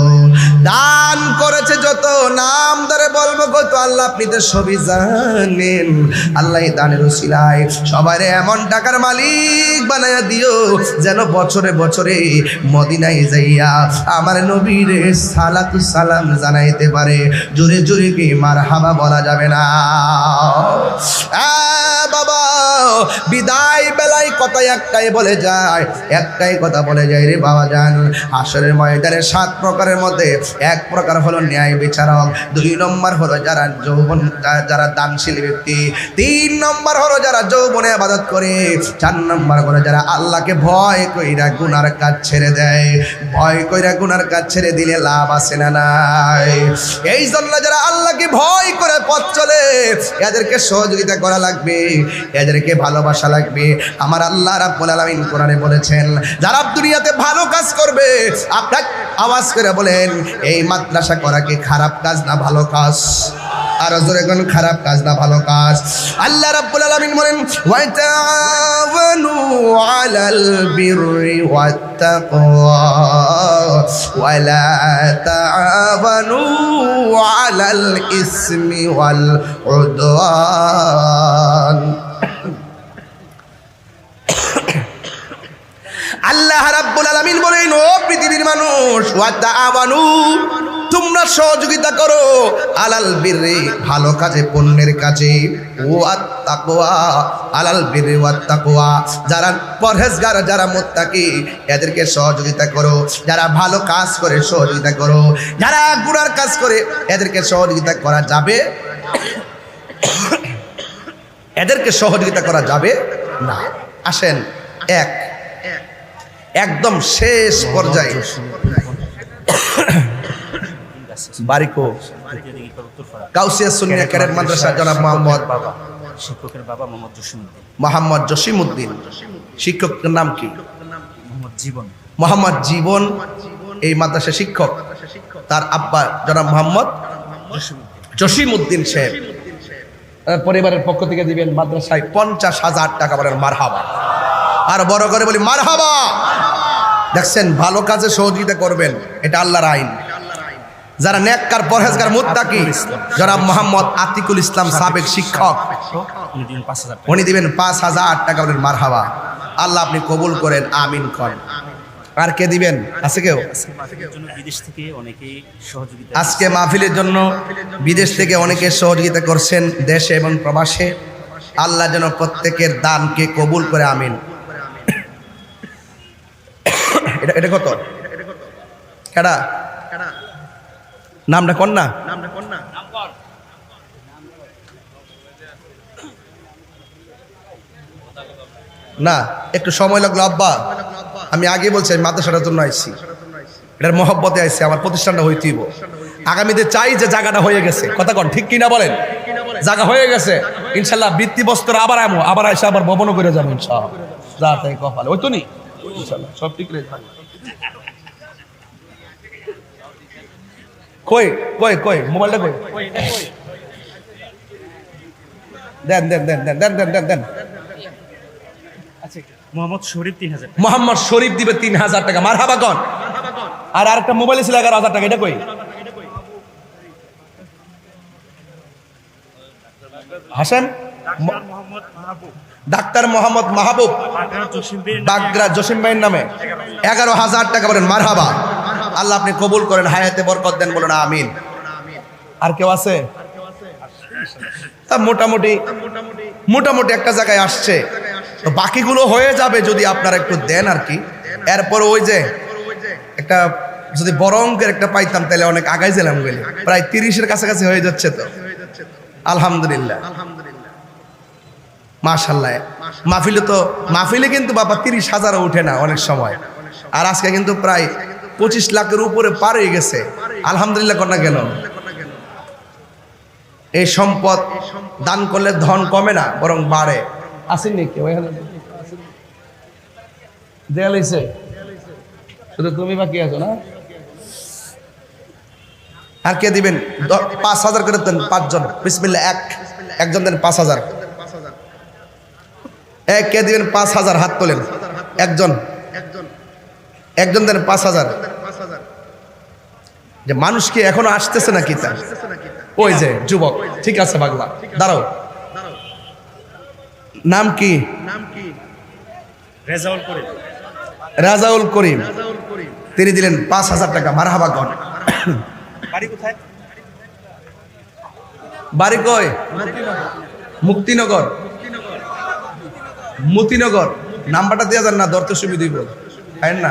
দান করেছে যত নাম ধরে বলবো কত আল্লাহ আপনি তো সবই জানেন আল্লাহ এই দানের উসিলায় সবারে এমন টাকার মালিক বানায়া দিও যেন বছরে বছরে মদিনায় যাইয়া আমার নবীর সালাতু সালাম জানাইতে পারে জোরে জোরে কি মারহাবা বলা যাবে না বাবা বিদায় বেলায় কথা একটাই বলে যায় একটাই কথা বলে যায় রে বাবা জান হাসরের ময়দানে 7 প্রকারের মধ্যে এক প্রকার হলো ন্যায় বিচারক 2 নম্বর হলো যারা যৌবন যারা দানশীল ব্যক্তি 3 নম্বর হলো যারা যৌবনে ইবাদত করে 4 নম্বর হলো যারা আল্লাহকে ভয় কইরা গুনার কাজ ছেড়ে দেয় ভয় কইরা গুনার কাজ ছেড়ে দিলে লাভ আছে না নাই এই জন্য যারা আল্লাহকে ভয় করে পথ চলে এদেরকে সহযোগিতা করা লাগবে এদেরকে ভালোবাসা লাগবে আমার আল্লাহ রাব্বুল আলামিন কোরআনে বলেছেন যারা দুনিয়াতে ভালো কাজ করবে আপনার আওয়াজ করে বলেন এই মাদ্রাসা করা কি খারাপ কাজ না ভালো কাজ আর জোরে কোন খারাপ কাজ না ভালো কাজ আল্লাহ রাব্বুল আলামিন বলেন ওয়া তাআওয়ানু আলাল বিররি ওয়াত তাকওয়া ওয়া লা তাআওয়ানু আলাল ইসমি ওয়াল উদওয়ান আল্লাহ রাব্বুল আলামিন বলেন ও পৃথিবীর মানুষ ওয়া তাআওয়ানু তোমরা সহযোগিতা করো আলাল বিররি ভালো কাজে পুণ্যের কাজে ওয়াত তাকওয়া আলাল বিররি ওয়াত তাকওয়া যারা পরহেজগার যারা মুত্তাকি এদেরকে সহযোগিতা করো যারা ভালো কাজ করে সহযোগিতা করো যারা গুনার কাজ করে এদেরকে সহযোগিতা করা যাবে এদেরকে সহযোগিতা করা যাবে না আসেন একদম শেষ পর্যায়ে বারিকো কাউসিয়া সুন্নিয়া ক্যাডেট মাদ্রাসা জনাব মোহাম্মদ শিক্ষকের বাবা মোহাম্মদ জসিমউদ্দিন শিক্ষকের নাম কি মোহাম্মদ জীবন এই মাদ্রাসা শিক্ষক তার আব্বা জনাব মোহাম্মদ জসিমউদ্দিন সাহেব পরিবারের পক্ষ থেকে দিবেন মাদ্রাসায় 50,000 টাকা বলেন মারহাবা আর বড় করে বলি মারহাবা দেখছেন ভালো কাজে সহযোগিতা করবেন এটা আল্লাহর আইন যারা নেককার পরহেজগার মুত্তাকি জনাব মোহাম্মদ আতিকুল ইসলাম সাবেক শিক্ষক উনি দিবেন 5,000 টাকা বলেন মারহাবা আল্লাহ আপনি কবুল করেন আমিন করেন আর কে দিবেন আছে কেউ আজকে মাহফিলের জন্য বিদেশ থেকে অনেকে সহযোগিতা করছেন দেশে এবং প্রবাসে আল্লাহ যেন প্রত্যেকের দানকে কবুল করে আমিন এটা কত কেডা নামটা কন না না একটু সময় লাগলো আব্বা আমি আগে বলছি আমি মাদ্রাসাটার জন্য আইছি এটার মহব্বতে আইছি আমার প্রতিষ্ঠানটা হইতেইব আগামীতে চাই যে জায়গাটা হয়ে গেছে কথা কন ঠিক কিনা বলেন জায়গা হয়ে গেছে ইনশাল্লাহ বৃত্তি বস্ত্র আবার এসে আবার ভবনও করে যাবো ইনশাআল্লাহ যা তাই কপালে ওই তো নি ইনশাআল্লাহ সব ঠিক রয়েছে কই কই কই মোবাইলটা কই দেন দেন দেন দেন দেন দেন দেন দেন মোহাম্মদ শরীফ 3000 টাকা। মোহাম্মদ শরীফ দিবে 3000 টাকা মারহাবা কন আর আরেকটা মোবাইল ছিল 11000 টাকা এটা কই হাসান ডাক্তার মোহাম্মদ মাহবুব বাগরা জসিম ভাইয়ের নামে 11000 টাকা বলেন মারহাবা আল্লাহ আপনি কবুল করেন হায়াতে বরকত দেন বলেন আমিন আর কেউ আছে তা মোটামুটি একটা জায়গায় আসছে তো বাকিগুলো হয়ে যাবে যদি আপনারা একটু দেন আর কি এরপর ওই যে একটা যদি বড় অঙ্কের একটা পাইতাম তাহলে অনেক আগাই ছিলাম গেলে প্রায় 30-এর কাছাকাছি হয়ে যাচ্ছে তো আলহামদুলিল্লাহ মাশাআল্লাহ মাহফিলে কিন্তু বাবা 30,000ও উঠে না অনেক সময় আর আজকে কিন্তু প্রায় 25 লাখের উপরে পার হয়ে গেছে আলহামদুলিল্লাহ কন্যা গেল এই সম্পদ দান করলে ধন কমে না বরং বাড়ে আসেননি কেউ এখানে দেয়া লইছে শুধু তুমি বাকি আছো না আর কে দিবেন 5,000 করে দেন 5 জন বিসমিল্লাহ একজন দেন 5,000 কে দিবেন 5,000 হাত তোলেন একজন দেন 5,000 যে মানুষ কি এখনো আসতেছে নাকি তা ওই যে যুবক ঠিক আছে পাগলা দাঁড়াও নাম কি রাজাউল করিম তিনি দিলেন 5,000 টাকা মারহাবা কন বাড়ি কোথায়? বাড়ি কই মুক্তিনগর মতিনগর নাম্বারটা দেওয়া যান না ধরতে সুবিধা দিব না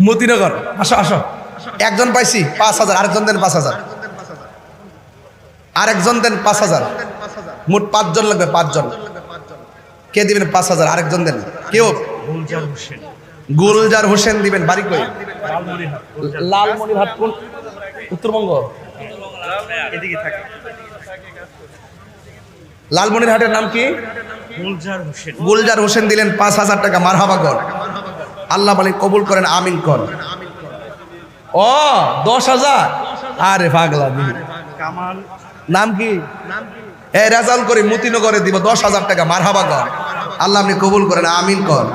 মতিনগর আসো আসো একজন পাইছি 5,000 আরেকজন দেন 5,000 আরেকজন দেন 5,000 মোট 5 জন লাগবে 5 জন কে দিবেন 5,000 আরেকজন দেন কেউ গুলজার হোসেন দিবেন বাড়ি কই লালমনিরহাট কোন উত্তরবঙ্গ লালমনিরহাটের নাম কি গুলজার হোসেন দিলেন 5,000 টাকা মারহাবা কর আল্লাহ বলে কবুল করেন আমিন কর ও 10,000 আরে পাগলা কামাল নাম কি রাজাউল করিম মতিনগরে দিব 10,000 টাকা মারহাবা কর আল্লাহ আপনি কবুল করেন আমিন কর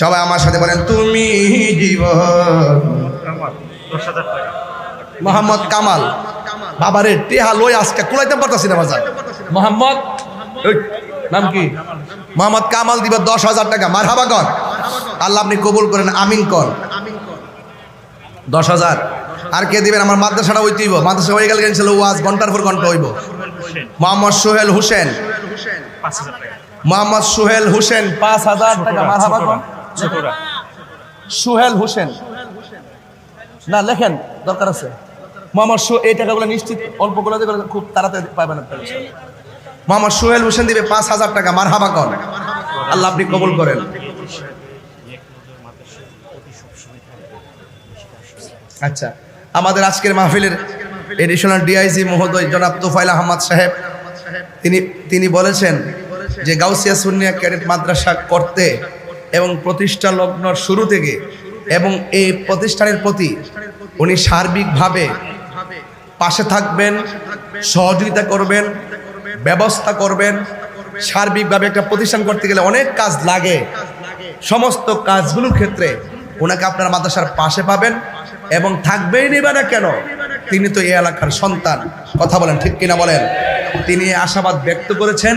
সবাই আমার সাথে বলেন তুমি জীবন মোহাম্মদ কামাল বাবারে টেহা লই আজকে কুলাইতে পারতাছি না বাজার মোহাম্মদ নাম কি মোহাম্মদ কামাল দিব 10,000 টাকা মারহাবা কর আল্লাহ আপনি কবুল করেন আমিন কর 10,000 আর কে দিবেন আমার মাদ্রাসাটা হইতেইব মাদ্রাসা হয়ে গেলে ইনশাআল্লাহ ওয়াজ ঘন্টার পর ঘন্টা হইব মোহাম্মদ সোহেল হোসেন 5,000 টাকা মোহাম্মদ সোহেল হোসেন 5,000 টাকা মারহাবা কর সোহেল হোসেন না লেখেন দরকার আছে মোহাম্মদ এই টাকাগুলো নিশ্চিত অল্পগুলো দিয়ে খুব তাড়াতাড়ি পাবেন আপনারা মোহাম্মদ সোহেল হোসেন দিবে 5,000 টাকা মারহাবা কর আল্লাহ আপনি কবুল করেন আচ্ছা আমাদের আজকের মাহফিলের এডিশনাল ডিআইজি মহোদয় জনাব তোফাইল আহমদ সাহেব তিনি বলেছেন যে গাউসিয়া সুন্নিয়া ক্যাডেট মাদ্রাসা করতে এবং প্রতিষ্ঠা লগ্নর শুরু থেকে এবং এই প্রতিষ্ঠানের প্রতি উনি সার্বিকভাবে পাশে থাকবেন সহযোগিতা করবেন ব্যবস্থা করবেন সার্বিকভাবে একটা প্রতিষ্ঠান করতে গেলে অনেক কাজ লাগে সমস্ত কাজগুলোর ক্ষেত্রে ওনাকে আপনার মাদ্রাসার পাশে পাবেন এবং থাকবেই নেবে না কেন তিনি তো এই এলাকার সন্তান কথা বলেন ঠিক কিনা বলেন তিনি আশাবাদ ব্যক্ত করেছেন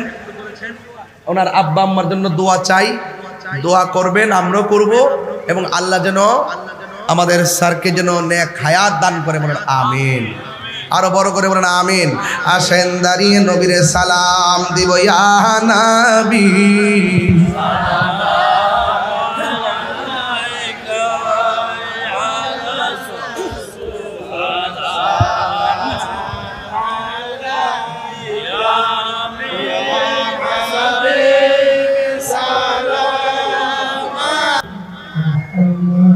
ওনার আব্বা আম্মার জন্য দোয়া চাই দোয়া করবেন আমরাও করব এবং আল্লাহ যেন আমাদের স্যারকে যেন নেক হায়াত দান করে বলেন আমিন আরো বড় করে বলেন আমিন আসেন দাঁড়িয়ে নবীরে সালাম দিব ইয়া নবী আল্লাহ